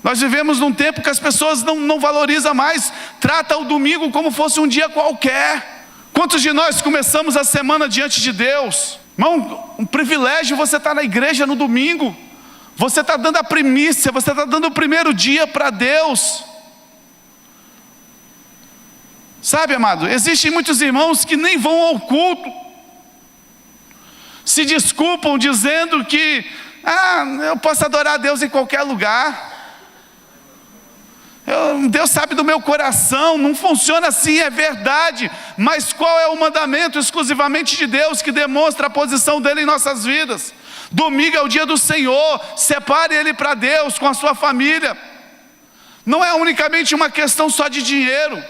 Nós vivemos num tempo que as pessoas não valorizam mais, trata o domingo como fosse um dia qualquer. Quantos de nós começamos a semana diante de Deus? Irmão, um privilégio você estar na igreja no domingo. Você está dando a primícia, você está dando o primeiro dia para Deus. Sabe, amado, existem muitos irmãos que nem vão ao culto. Se desculpam dizendo que eu posso adorar a Deus em qualquer lugar. Deus sabe do meu coração. Não funciona assim, é verdade. Mas qual é o mandamento exclusivamente de Deus que demonstra a posição dele em nossas vidas? Domingo é o dia do Senhor. Separe ele para Deus com a sua família. Não é unicamente uma questão só de dinheiro.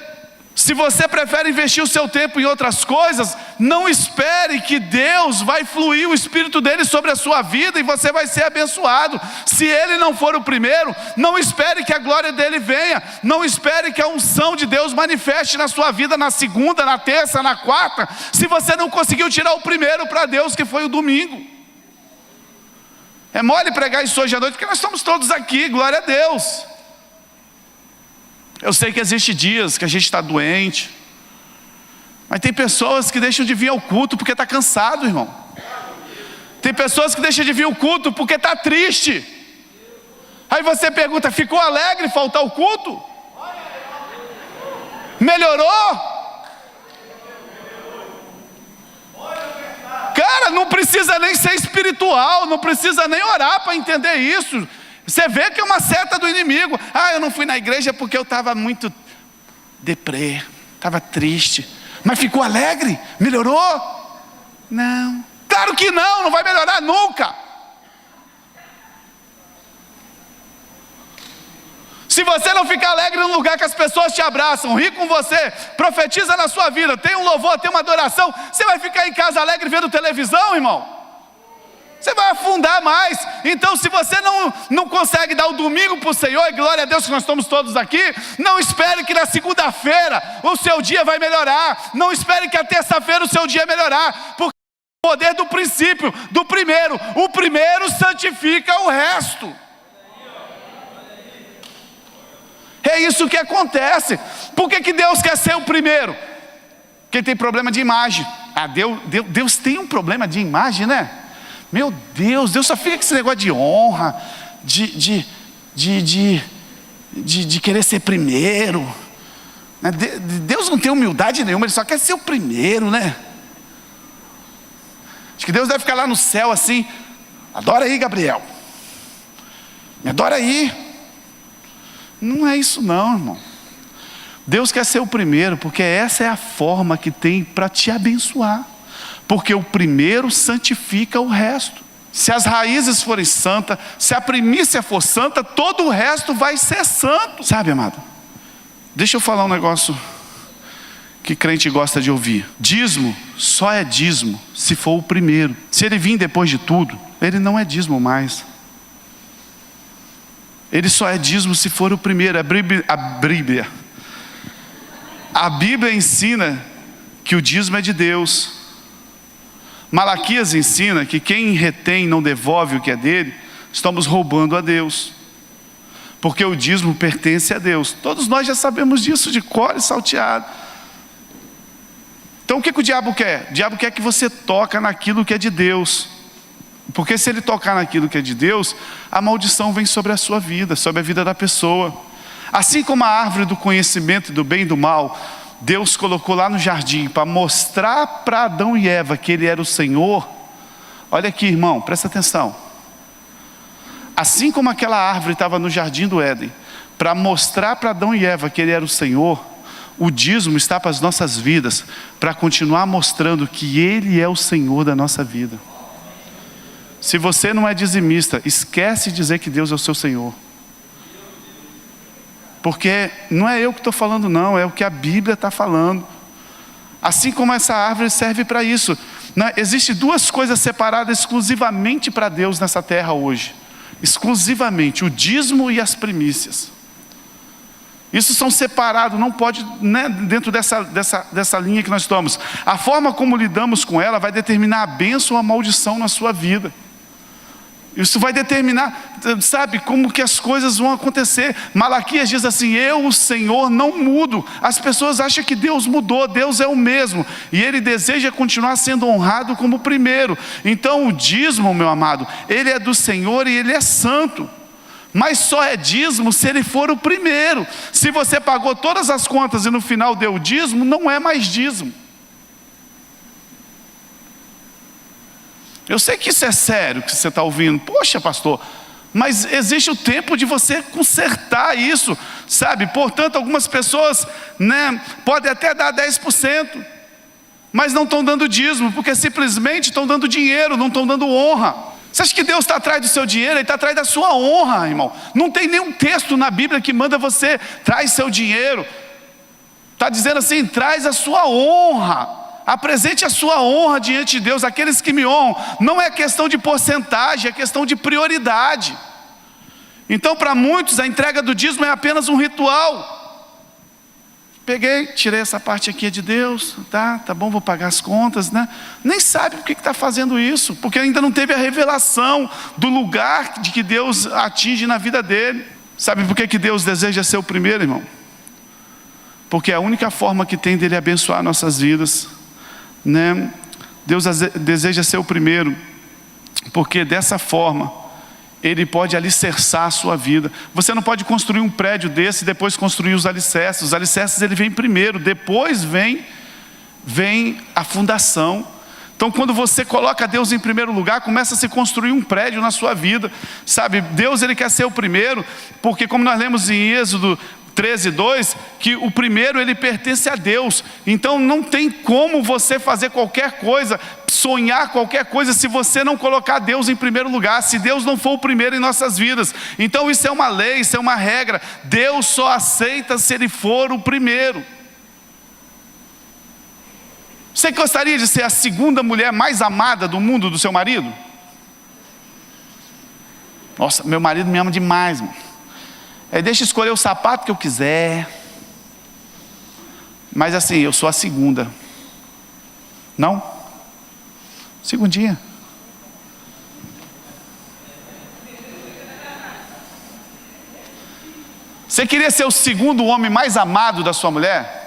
Se você prefere investir o seu tempo em outras coisas, não espere que Deus vai fluir o Espírito dele sobre a sua vida e você vai ser abençoado. Se ele não for o primeiro, não espere que a glória dele venha. Não espere que a unção de Deus manifeste na sua vida na segunda, na terça, na quarta, se você não conseguiu tirar o primeiro para Deus, que foi o domingo. É mole pregar isso hoje à noite, porque nós estamos todos aqui, glória a Deus. Eu sei que existem dias que a gente está doente, mas tem pessoas que deixam de vir ao culto porque está cansado, irmão. Tem pessoas que deixam de vir ao culto porque está triste. Aí você pergunta, ficou alegre faltar o culto? Melhorou? Cara, não precisa nem ser espiritual, não precisa nem orar para entender isso. Você vê que é uma seta do inimigo. Eu não fui na igreja porque eu estava muito deprê, estava triste. Mas ficou alegre? Melhorou? Não. Claro que não vai melhorar nunca. Se você não ficar alegre num lugar que as pessoas te abraçam, ri com você, profetiza na sua vida, tem um louvor, tem uma adoração, você vai ficar em casa alegre vendo televisão, irmão? Você vai afundar mais. Então, se você não consegue dar o domingo para o Senhor, e glória a Deus que nós estamos todos aqui, não espere que na segunda-feira o seu dia vai melhorar. Não espere que a terça-feira o seu dia melhorar, porque o poder do princípio, do primeiro, o primeiro santifica o resto. É isso que acontece. Por que Deus quer ser o primeiro? Porque tem problema de imagem. Deus tem um problema de imagem, né? Meu Deus só fica com esse negócio de honra, de querer ser primeiro. Deus não tem humildade nenhuma, Ele só quer ser o primeiro, né? Acho que Deus deve ficar lá no céu assim, adora aí, Gabriel, me adora aí. Não é isso não, irmão. Deus quer ser o primeiro, porque essa é a forma que tem para te abençoar. Porque o primeiro santifica o resto. Se as raízes forem santas, se a primícia for santa, todo o resto vai ser santo. Sabe, amado? Deixa eu falar um negócio que crente gosta de ouvir. Dízimo só é dízimo se for o primeiro. Se ele vir depois de tudo, ele não é dízimo mais. Ele só é dízimo se for o primeiro. A Bíblia ensina que o dízimo é de Deus. Malaquias ensina que quem retém e não devolve o que é dele, estamos roubando a Deus. Porque o dízimo pertence a Deus. Todos nós já sabemos disso de cor e salteado. Então o que o diabo quer? O diabo quer que você toque naquilo que é de Deus. Porque se ele tocar naquilo que é de Deus, a maldição vem sobre a sua vida, sobre a vida da pessoa. Assim como a árvore do conhecimento do bem e do mal, Deus colocou lá no jardim para mostrar para Adão e Eva que Ele era o Senhor. Olha aqui, irmão, presta atenção. Assim como aquela árvore estava no jardim do Éden, para mostrar para Adão e Eva que Ele era o Senhor, o dízimo está para as nossas vidas, para continuar mostrando que Ele é o Senhor da nossa vida. Se você não é dizimista, esquece de dizer que Deus é o seu Senhor. Porque não é eu que estou falando não, é o que a Bíblia está falando. Assim como essa árvore serve para isso. Existem duas coisas separadas exclusivamente para Deus nessa terra hoje. Exclusivamente, o dízimo e as primícias. Isso são separados, não pode, dentro dessa linha que nós estamos. A forma como lidamos com ela vai determinar a bênção ou a maldição na sua vida. Isso vai determinar, sabe, como que as coisas vão acontecer. Malaquias diz assim: eu, o Senhor, não mudo. As pessoas acham que Deus mudou, Deus é o mesmo. E Ele deseja continuar sendo honrado como primeiro. Então o dízimo, meu amado, ele é do Senhor e Ele é santo. Mas só é dízimo se ele for o primeiro. Se você pagou todas as contas e no final deu o dízimo, não é mais dízimo. Eu sei que isso é sério que você está ouvindo. Poxa, pastor, mas existe o tempo de você consertar isso, sabe? Portanto, algumas pessoas, podem até dar 10%, mas não estão dando dízimo, porque simplesmente estão dando dinheiro, não estão dando honra. Você acha que Deus está atrás do seu dinheiro? Ele está atrás da sua honra, irmão. Não tem nenhum texto na Bíblia que manda você, traz seu dinheiro. Está dizendo assim, traz a sua honra. Apresente a sua honra diante de Deus. Aqueles que me honram, não é questão de porcentagem, é questão de prioridade. Então para muitos a entrega do dízimo é apenas um ritual. Peguei, tirei essa parte aqui é de Deus, tá bom, vou pagar as contas, Nem sabe por que está fazendo isso, porque ainda não teve a revelação do lugar de que Deus atinge na vida dele. Sabe por que Deus deseja ser o primeiro, irmão? Porque é a única forma que tem dele abençoar nossas vidas. Deus deseja ser o primeiro, porque dessa forma Ele pode alicerçar a sua vida. Você não pode construir um prédio desse e depois construir os alicerces. Os alicerces ele vem primeiro, depois vem a fundação. Então quando você coloca Deus em primeiro lugar, começa a se construir um prédio na sua vida, sabe? Deus ele quer ser o primeiro, porque como nós lemos em Êxodo 13:2, que o primeiro ele pertence a Deus. Então não tem como você fazer qualquer coisa, sonhar qualquer coisa, se você não colocar Deus em primeiro lugar, se Deus não for o primeiro em nossas vidas. Então isso é uma lei, isso é uma regra. Deus só aceita se Ele for o primeiro. Você gostaria de ser a segunda mulher mais amada do mundo do seu marido? Nossa, meu marido me ama demais, mano. Deixa eu escolher o sapato que eu quiser. Mas assim, eu sou a segunda. Não? Segundinha. Você queria ser o segundo homem mais amado da sua mulher?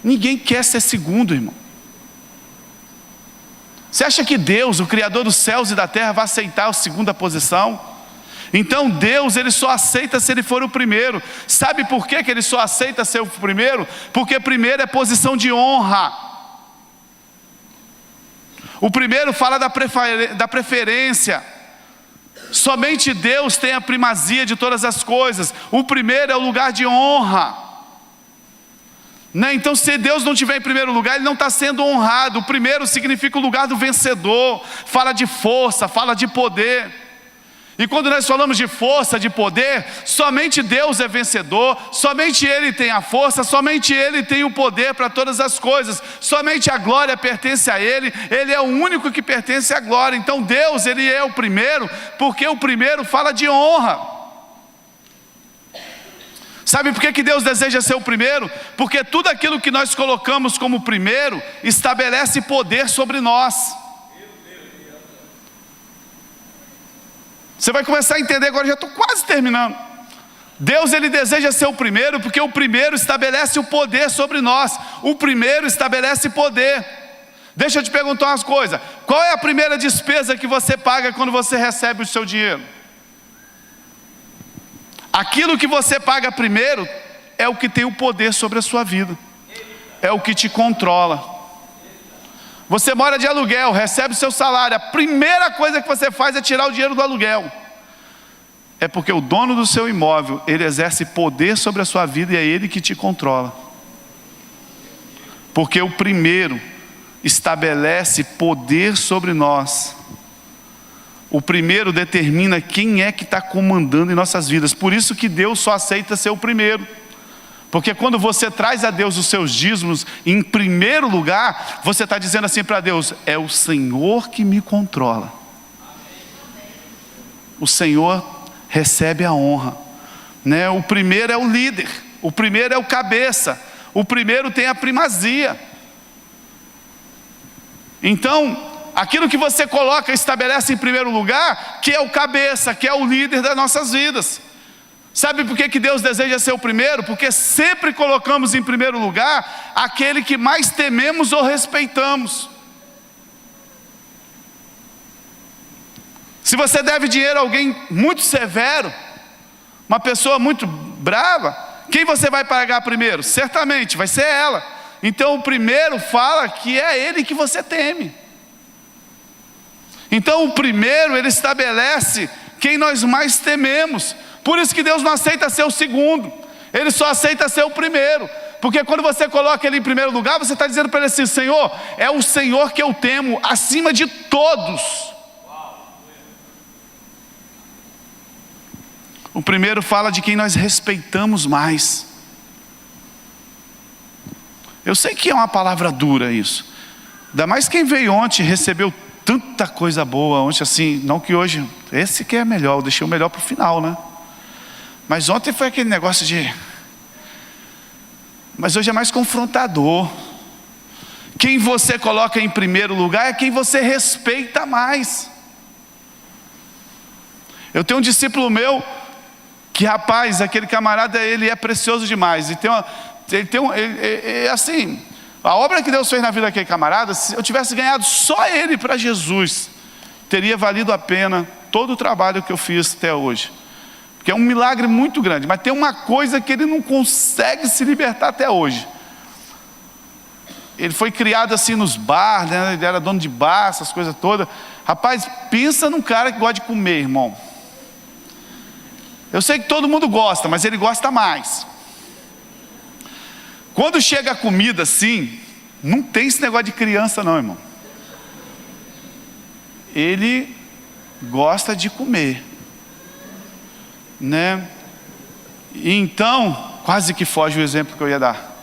Ninguém quer ser segundo, irmão. Você acha que Deus, o Criador dos céus e da terra, vai aceitar a segunda posição? Então Deus, Ele só aceita se Ele for o primeiro. Sabe por que Ele só aceita ser o primeiro? Porque primeiro é posição de honra. O primeiro fala da preferência. Somente Deus tem a primazia de todas as coisas. O primeiro é o lugar de honra. Então se Deus não estiver em primeiro lugar, Ele não está sendo honrado. O primeiro significa o lugar do vencedor, fala de força, fala de poder. E quando nós falamos de força, de poder, somente Deus é vencedor, somente Ele tem a força, somente Ele tem o poder para todas as coisas, somente a glória pertence a Ele, Ele é o único que pertence à glória. Então Deus, Ele é o primeiro, porque o primeiro fala de honra. Sabe por que Deus deseja ser o primeiro? Porque tudo aquilo que nós colocamos como primeiro, estabelece poder sobre nós. Você vai começar a entender agora, já estou quase terminando. Deus, Ele deseja ser o primeiro, porque o primeiro estabelece o poder sobre nós. O primeiro estabelece poder. Deixa eu te perguntar umas coisas. Qual é a primeira despesa que você paga quando você recebe o seu dinheiro? Aquilo que você paga primeiro é o que tem o poder sobre a sua vida. É o que te controla. Você mora de aluguel, recebe o seu salário, a primeira coisa que você faz é tirar o dinheiro do aluguel. É porque o dono do seu imóvel, ele exerce poder sobre a sua vida e é ele que te controla. Porque o primeiro estabelece poder sobre nós. O primeiro determina quem é que está comandando em nossas vidas. Por isso que Deus só aceita ser o primeiro. Porque quando você traz a Deus os seus dízimos em primeiro lugar, você está dizendo assim para Deus: é o Senhor que me controla. O Senhor recebe a honra, né? O primeiro é o líder, o primeiro é o cabeça, o primeiro tem a primazia. Então, aquilo que você coloca, estabelece em primeiro lugar, que é o cabeça, que é o líder das nossas vidas. Sabe por que Deus deseja ser o primeiro? Porque sempre colocamos em primeiro lugar aquele que mais tememos ou respeitamos. Se você deve dinheiro a alguém muito severo, uma pessoa muito brava, quem você vai pagar primeiro? Certamente vai ser ela. Então o primeiro fala que é ele que você teme. Então o primeiro, ele estabelece quem nós mais tememos. Por isso que Deus não aceita ser o segundo, Ele só aceita ser o primeiro. Porque quando você coloca Ele em primeiro lugar, você está dizendo para Ele assim: Senhor, é o Senhor que eu temo acima de todos. O primeiro fala de quem nós respeitamos mais. Eu sei que é uma palavra dura isso, ainda mais quem veio ontem recebeu tanta coisa boa ontem, assim, não que hoje, esse que é melhor, eu deixei o melhor para o final, né? Mas ontem foi aquele negócio de... Mas hoje é mais confrontador. Quem você coloca em primeiro lugar é quem você respeita mais. Eu tenho um discípulo meu, que rapaz, aquele camarada, ele é precioso demais. E assim, a obra que Deus fez na vida daquele camarada, se eu tivesse ganhado só ele para Jesus, teria valido a pena todo o trabalho que eu fiz até hoje. Porque é um milagre muito grande, mas tem uma coisa que ele não consegue se libertar até hoje. Ele foi criado assim nos bares, né? Ele era dono de bar, essas coisas todas. Rapaz, pensa num cara que gosta de comer, irmão. Eu sei que todo mundo gosta, mas ele gosta mais. Quando chega a comida assim, não tem esse negócio de criança não, irmão. Ele gosta de comer, né? E então, quase que foge o exemplo que eu ia dar.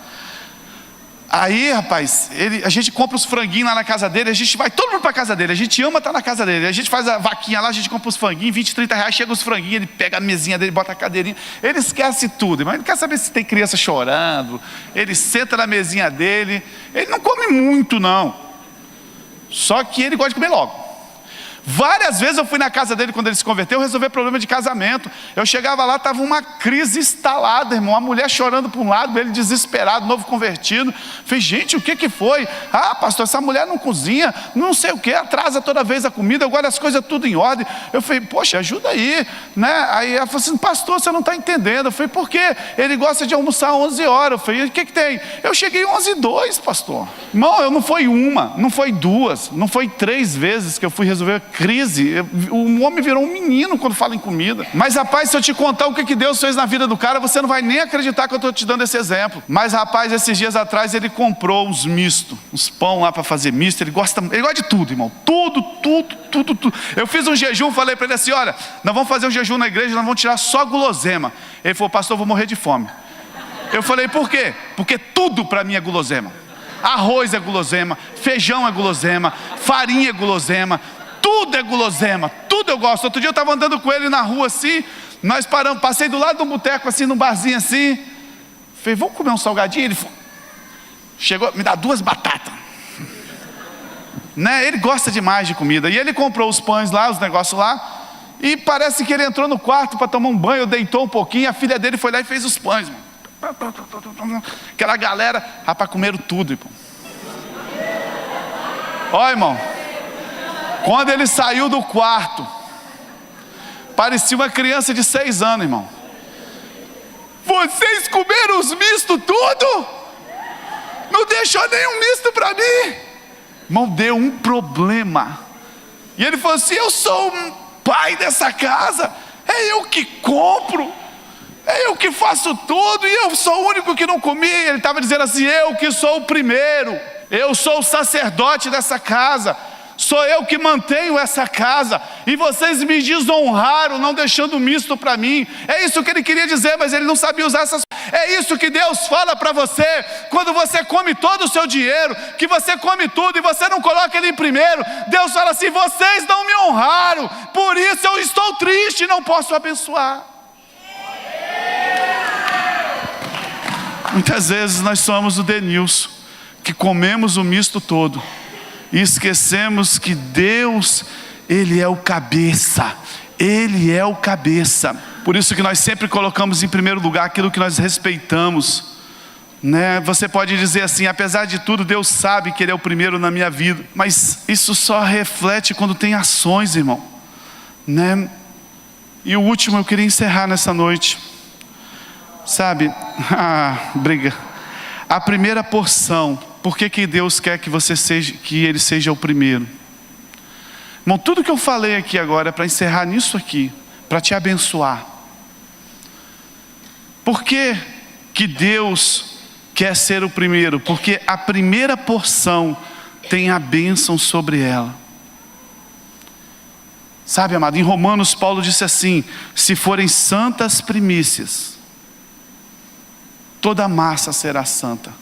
Aí, rapaz, a gente compra os franguinhos lá na casa dele, a gente vai todo mundo para a casa dele, a gente ama estar na casa dele, a gente faz a vaquinha lá, a gente compra os franguinhos, 20, 30 reais, chega os franguinhos, ele pega a mesinha dele, bota a cadeirinha, ele esquece tudo, mas ele quer saber se tem criança chorando, ele senta na mesinha dele, ele não come muito não, só que ele gosta de comer logo. Várias vezes eu fui na casa dele quando ele se converteu, resolver problema de casamento. Eu chegava lá, estava uma crise instalada, irmão. A mulher chorando para um lado, ele desesperado, novo convertido. Falei, gente, o que foi? Ah, pastor, essa mulher não cozinha, não sei o que, atrasa toda vez a comida, agora as coisas tudo em ordem. Eu falei, poxa, ajuda aí, né? Aí ela falou assim, pastor, você não está entendendo. Eu falei, por quê? Ele gosta de almoçar 11 horas. Eu falei, o que tem? Eu cheguei 11h02, pastor. Irmão, eu não foi uma, não foi duas, não foi 3 vezes que eu fui resolver crise. O homem virou um menino quando fala em comida. Mas rapaz, se eu te contar o que Deus fez na vida do cara, você não vai nem acreditar que eu estou te dando esse exemplo. Mas rapaz, esses dias atrás ele comprou uns mistos, uns pão lá para fazer misto. Ele gosta de tudo, irmão. Tudo. Eu fiz um jejum, falei para ele assim: olha, nós vamos fazer um jejum na igreja, nós vamos tirar só gulosema. Ele falou: pastor, eu vou morrer de fome. Eu falei: por quê? Porque tudo para mim é gulosema. Arroz é gulosema, feijão é gulosema, farinha é gulosema, tudo é gulosema, tudo eu gosto. Outro dia eu estava andando com ele na rua assim, nós paramos, passei do lado de um boteco assim, num barzinho assim, falei: vamos comer um salgadinho? Ele chegou, me dá 2 batatas, né? Ele gosta demais de comida, e ele comprou os pães lá, os negócios lá, e parece que ele entrou no quarto para tomar um banho, deitou um pouquinho, a filha dele foi lá e fez os pães, mano. Aquela galera, rapaz, comeram tudo, irmão. Ó, irmão, quando ele saiu do quarto, parecia uma criança de 6 anos, irmão. Vocês comeram os mistos tudo? Não deixou nenhum misto para mim. Irmão, deu um problema. E ele falou assim: eu sou o pai dessa casa, é eu que compro, é eu que faço tudo, e eu sou o único que não comi. Ele estava dizendo assim: eu que sou o primeiro, eu sou o sacerdote dessa casa, sou eu que mantenho essa casa, e vocês me desonraram não deixando misto para mim. É isso que ele queria dizer, mas ele não sabia usar essas. É isso que Deus fala para você quando você come todo o seu dinheiro, que você come tudo e você não coloca ele em primeiro. Deus fala assim: vocês não me honraram, por isso eu estou triste e não posso abençoar. Muitas vezes nós somos o Denilson, que comemos o misto todo e esquecemos que Deus, Ele é o cabeça. Ele é o cabeça. Por isso que nós sempre colocamos em primeiro lugar aquilo que nós respeitamos, né? Você pode dizer assim: apesar de tudo, Deus sabe que Ele é o primeiro na minha vida. Mas isso só reflete quando tem ações, irmão, né? E o último, eu queria encerrar nessa noite. Sabe, briga. A primeira porção, por que Deus quer que você seja, que Ele seja o primeiro? Irmão, tudo que eu falei aqui agora é para encerrar nisso aqui, para te abençoar. Por que Deus quer ser o primeiro? Porque a primeira porção tem a bênção sobre ela. Sabe, amado, em Romanos Paulo disse assim: se forem santas primícias, toda a massa será santa.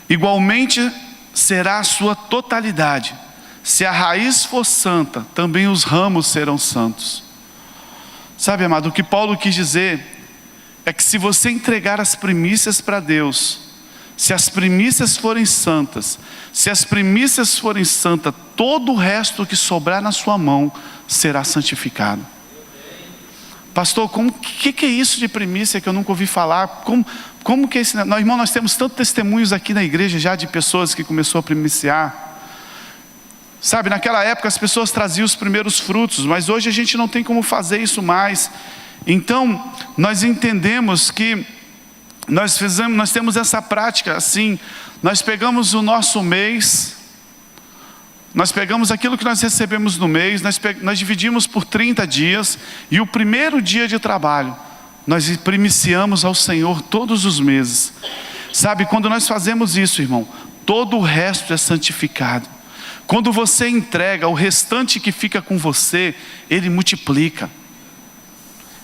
Igualmente será a sua totalidade. Se a raiz for santa, também os ramos serão santos. Sabe, amado, o que Paulo quis dizer é que se você entregar as primícias para Deus, se as primícias forem santas, todo o resto que sobrar na sua mão será santificado. Pastor, que é isso de primícia que eu nunca ouvi falar? Como que é esse? Não, irmão, nós temos tantos testemunhos aqui na igreja já de pessoas que começou a primiciar. Sabe, naquela época as pessoas traziam os primeiros frutos, mas hoje a gente não tem como fazer isso mais. Então, nós entendemos que nós temos essa prática assim: nós pegamos o nosso mês, nós pegamos aquilo que nós recebemos no mês, nós dividimos por 30 dias, e o primeiro dia de trabalho, nós primiciamos ao Senhor todos os meses. Sabe, quando nós fazemos isso, irmão, todo o resto é santificado. Quando você entrega, o restante que fica com você, Ele multiplica.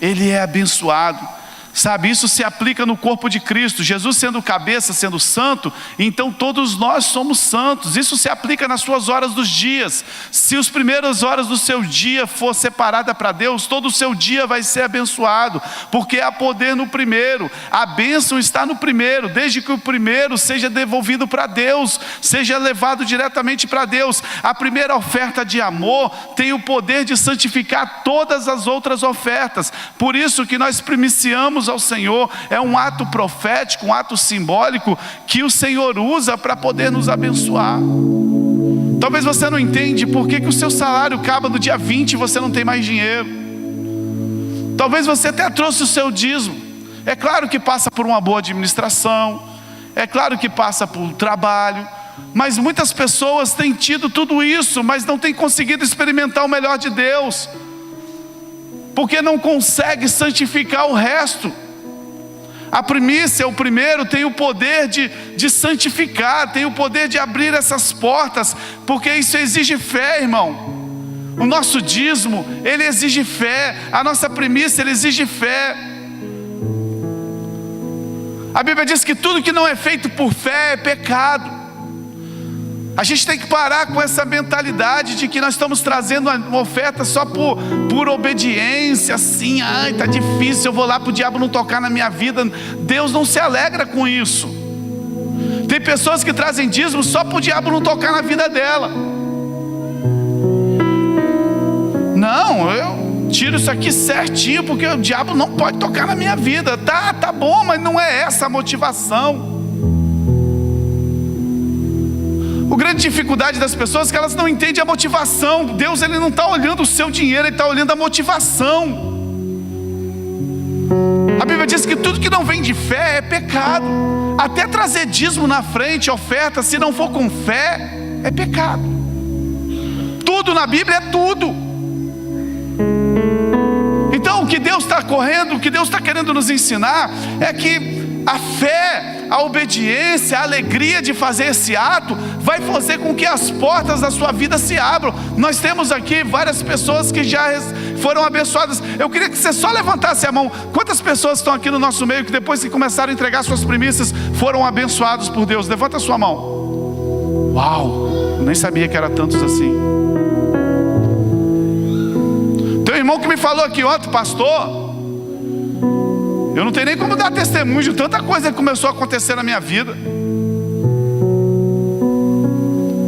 Ele é abençoado. Sabe, isso se aplica no corpo de Cristo. Jesus sendo cabeça, sendo santo, então todos nós somos santos. Isso se aplica nas suas horas dos dias. Se as primeiras horas do seu dia for separada para Deus, todo o seu dia vai ser abençoado, porque há poder no primeiro. A bênção está no primeiro, desde que o primeiro seja devolvido para Deus, seja levado diretamente para Deus. A primeira oferta de amor tem o poder de santificar todas as outras ofertas. Por isso que nós primiciamos ao Senhor. É um ato profético, um ato simbólico que o Senhor usa para poder nos abençoar. Talvez você não entende por que o seu salário acaba no dia 20 e você não tem mais dinheiro. Talvez você até trouxe o seu dízimo. É claro que passa por uma boa administração, é claro que passa por trabalho, Mas muitas pessoas têm tido tudo isso, mas não têm conseguido experimentar o melhor de Deus, porque não consegue santificar o resto. A primícia, o primeiro, tem o poder de santificar, tem o poder de abrir essas portas, porque isso exige fé, irmão. O nosso dízimo, ele exige fé. A nossa primícia, ele exige fé. A Bíblia diz que tudo que não é feito por fé é pecado. A gente tem que parar com essa mentalidade de que nós estamos trazendo uma oferta só por obediência, assim, ai, tá difícil, eu vou lá para o diabo não tocar na minha vida. Deus não se alegra com isso. Tem pessoas que trazem dízimo só para o diabo não tocar na vida dela. Não, eu tiro isso aqui certinho, porque o diabo não pode tocar na minha vida. Tá bom, mas não é essa a motivação. A grande dificuldade das pessoas é que elas não entendem a motivação. Deus, ele não está olhando o seu dinheiro, ele está olhando a motivação. A Bíblia diz que tudo que não vem de fé é pecado. Até trazer dízimo na frente, oferta, se não for com fé, é pecado. Tudo na Bíblia é tudo. Então o que Deus está correndo, o que Deus está querendo nos ensinar é que a fé, a obediência, a alegria de fazer esse ato vai fazer com que as portas da sua vida se abram. Nós temos aqui várias pessoas que já foram abençoadas. Eu queria que você só levantasse a mão. Quantas pessoas estão aqui no nosso meio que depois que começaram a entregar suas primícias foram abençoados por Deus? Levanta a sua mão. Uau, eu nem sabia que era tantos assim. Tem um irmão que me falou aqui ontem, pastor, eu não tenho nem como dar testemunho de tanta coisa que começou a acontecer na minha vida.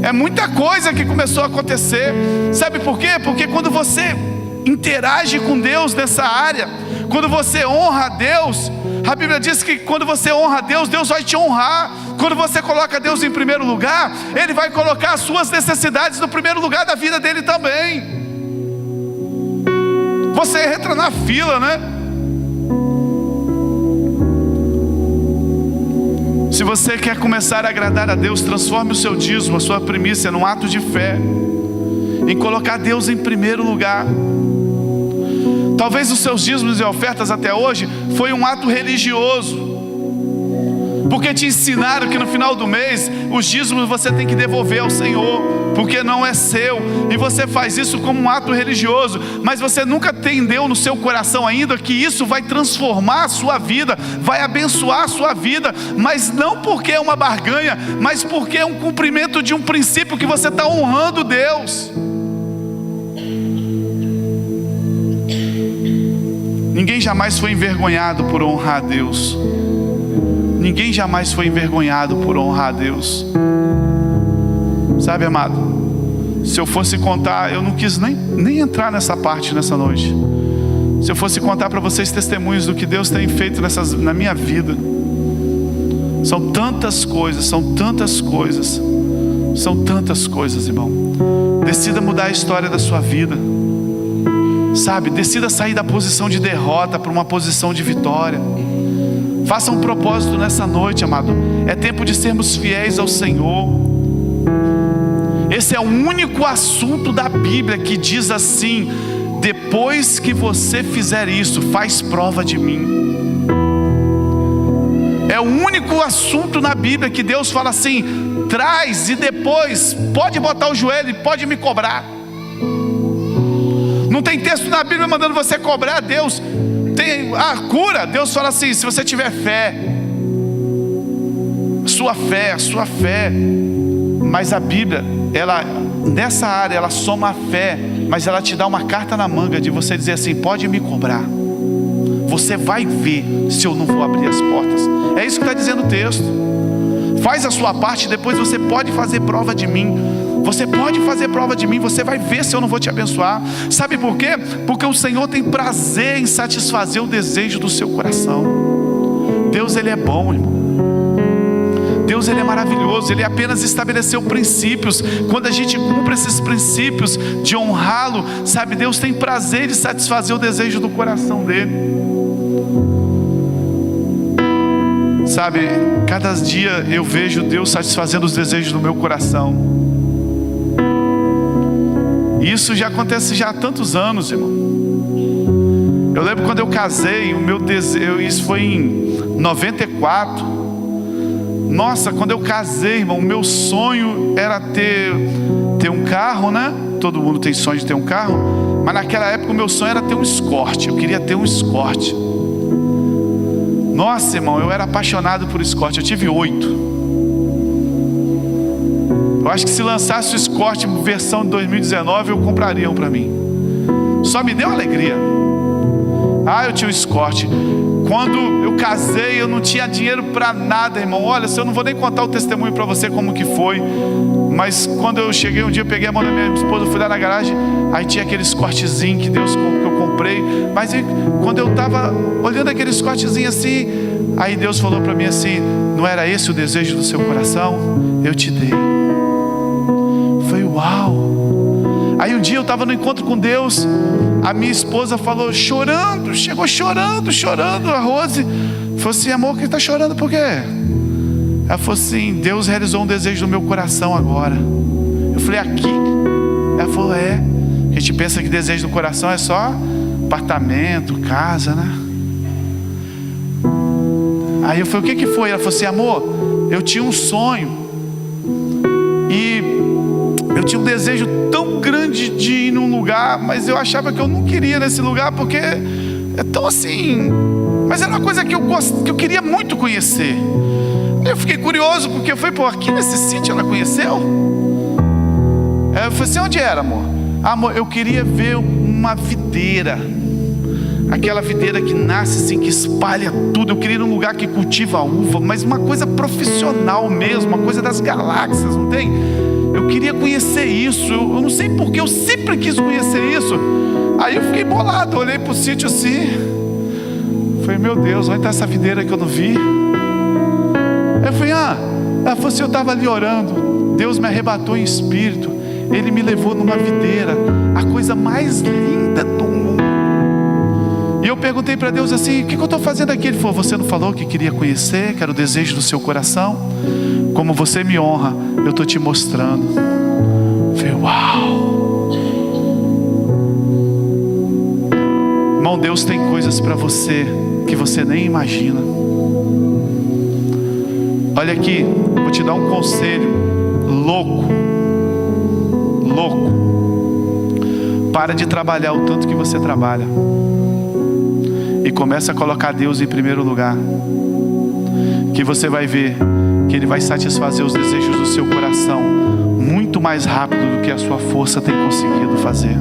É muita coisa que começou a acontecer. Sabe por quê? Porque quando você interage com Deus nessa área, quando você honra a Deus, a Bíblia diz que quando você honra a Deus, Deus vai te honrar. Quando você coloca Deus em primeiro lugar, Ele vai colocar as suas necessidades no primeiro lugar da vida dele também. Você entra na fila, né? Se você quer começar a agradar a Deus, transforme o seu dízimo, a sua primícia, num ato de fé, em colocar Deus em primeiro lugar. Talvez os seus dízimos e ofertas até hoje foi um ato religioso, porque te ensinaram que no final do mês os dízimos você tem que devolver ao Senhor, porque não é seu, e você faz isso como um ato religioso, mas você nunca entendeu no seu coração ainda que isso vai transformar a sua vida, vai abençoar a sua vida, mas não porque é uma barganha, mas porque é um cumprimento de um princípio que você está honrando Deus. Ninguém jamais foi envergonhado por honrar a Deus. Ninguém jamais foi envergonhado por honrar a Deus. Sabe, amado, se eu fosse contar, eu não quis nem entrar nessa parte nessa noite. Se eu fosse contar para vocês testemunhos do que Deus tem feito na minha vida, são tantas coisas, são tantas coisas, são tantas coisas, irmão. Decida mudar a história da sua vida. Sabe, decida sair da posição de derrota para uma posição de vitória. Faça um propósito nessa noite, amado. É tempo de sermos fiéis ao Senhor. Esse é o único assunto da Bíblia que diz assim: depois que você fizer isso, faz prova de mim. É o único assunto na Bíblia que Deus fala assim: traz e depois pode botar o joelho e pode me cobrar. Não tem texto na Bíblia mandando você cobrar a Deus. Tem a cura, Deus fala assim: se você tiver fé, sua fé. Mas a Bíblia, ela nessa área, ela soma a fé, mas ela te dá uma carta na manga de você dizer assim: pode me cobrar, você vai ver se eu não vou abrir as portas. É isso que está dizendo o texto. Faz a sua parte, depois você pode fazer prova de mim. Você pode fazer prova de mim, você vai ver se eu não vou te abençoar. Sabe por quê? Porque o Senhor tem prazer em satisfazer o desejo do seu coração. Deus, Ele é bom, irmão. Deus, Ele é maravilhoso. Ele apenas estabeleceu princípios. Quando a gente cumpre esses princípios de honrá-lo, sabe, Deus tem prazer em satisfazer o desejo do coração dele. Sabe, cada dia eu vejo Deus satisfazendo os desejos do meu coração. E isso já acontece já há tantos anos, irmão. Eu lembro quando eu casei, o meu desejo, isso foi em 94. Nossa, quando eu casei, irmão, o meu sonho era ter um carro, né? Todo mundo tem sonho de ter um carro. Mas naquela época o meu sonho era ter um Escort. Eu queria ter um Escort. Nossa, irmão, eu era apaixonado por Escort. Eu tive 8. Eu acho que se lançasse o Escort versão de 2019, eu compraria um para mim. Só me deu alegria. Eu tinha um Escort. Quando eu casei, eu não tinha dinheiro para nada, irmão. Olha, eu não vou nem contar o testemunho para você como que foi. Mas quando eu cheguei um dia, eu peguei a mão da minha esposa, fui lá na garagem. Aí tinha aquele Escortezinho que eu comprei. Mas quando eu estava olhando aquele Escortezinho assim, aí Deus falou para mim assim: não era esse o desejo do seu coração? Eu te dei. Foi uau. Aí um dia eu estava no encontro com Deus. A minha esposa falou, chorando, chegou chorando, a Rose falou assim: amor, que está chorando por quê? Ela falou assim: Deus realizou um desejo no meu coração agora. Eu falei: aqui? Ela falou: é. A gente pensa que desejo no coração é só apartamento, casa, né? Aí eu falei: o que foi? Ela falou assim: amor, eu tinha um sonho e eu tinha um desejo tão grande de ir num lugar, mas eu achava que eu não queria nesse lugar porque é tão assim, mas era uma coisa que eu queria muito conhecer. Eu fiquei curioso porque eu falei: pô, aqui nesse sítio ela conheceu? Eu falei assim: onde era, amor? Amor, eu queria ver uma videira, aquela videira que nasce assim, que espalha tudo. Eu queria ir num lugar que cultiva uva, mas uma coisa profissional mesmo, uma coisa das galáxias, não tem? Eu queria conhecer isso. Eu não sei porque eu sempre quis conhecer isso. Aí eu fiquei bolado, olhei para o sítio assim, falei: meu Deus, onde está essa videira que eu não vi? Eu falei: ela falou assim: eu estava ali orando, Deus me arrebatou em espírito, Ele me levou numa videira, a coisa mais linda do mundo. E eu perguntei para Deus assim: o que eu estou fazendo aqui? Ele falou: você não falou que queria conhecer, que era o desejo do seu coração? Como você me honra, eu estou te mostrando. Eu falei: uau. Irmão, Deus tem coisas para você que você nem imagina. Olha aqui, vou te dar um conselho louco. Para de trabalhar o tanto que você trabalha e começa a colocar Deus em primeiro lugar, que você vai ver que Ele vai satisfazer os desejos do seu coração muito mais rápido do que a sua força tem conseguido fazer.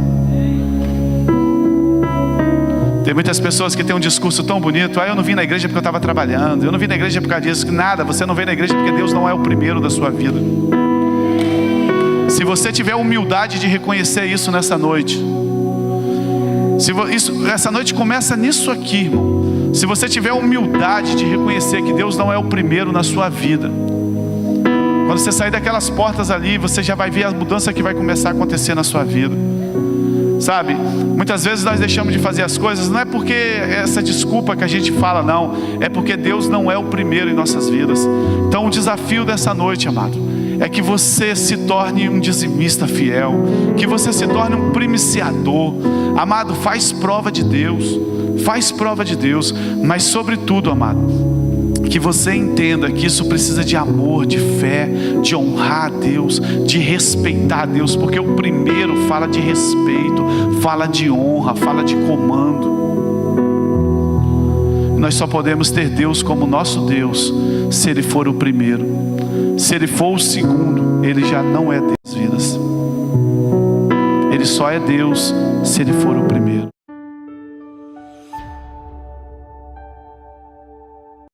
Tem muitas pessoas que têm um discurso tão bonito: eu não vim na igreja porque eu estava trabalhando, eu não vim na igreja por causa disso. Nada, você não vem na igreja porque Deus não é o primeiro da sua vida. Se você tiver humildade de reconhecer isso nessa noite, essa noite começa nisso aqui, irmão. Se você tiver humildade de reconhecer que Deus não é o primeiro na sua vida, quando você sair daquelas portas ali, você já vai ver a mudança que vai começar a acontecer na sua vida. Sabe, muitas vezes nós deixamos de fazer as coisas, não é porque essa desculpa que a gente fala, não, é porque Deus não é o primeiro em nossas vidas. Então o desafio dessa noite, amado, é que você se torne um dizimista fiel, que você se torne um primiciador. Amado, faz prova de Deus, mas sobretudo, amado, que você entenda que isso precisa de amor, de fé, de honrar a Deus, de respeitar a Deus, porque o primeiro fala de respeito, fala de honra, fala de comando. Nós só podemos ter Deus como nosso Deus se Ele for o primeiro. Se Ele for o segundo, Ele já não é Deus, vidas. Ele só é Deus se Ele for o primeiro.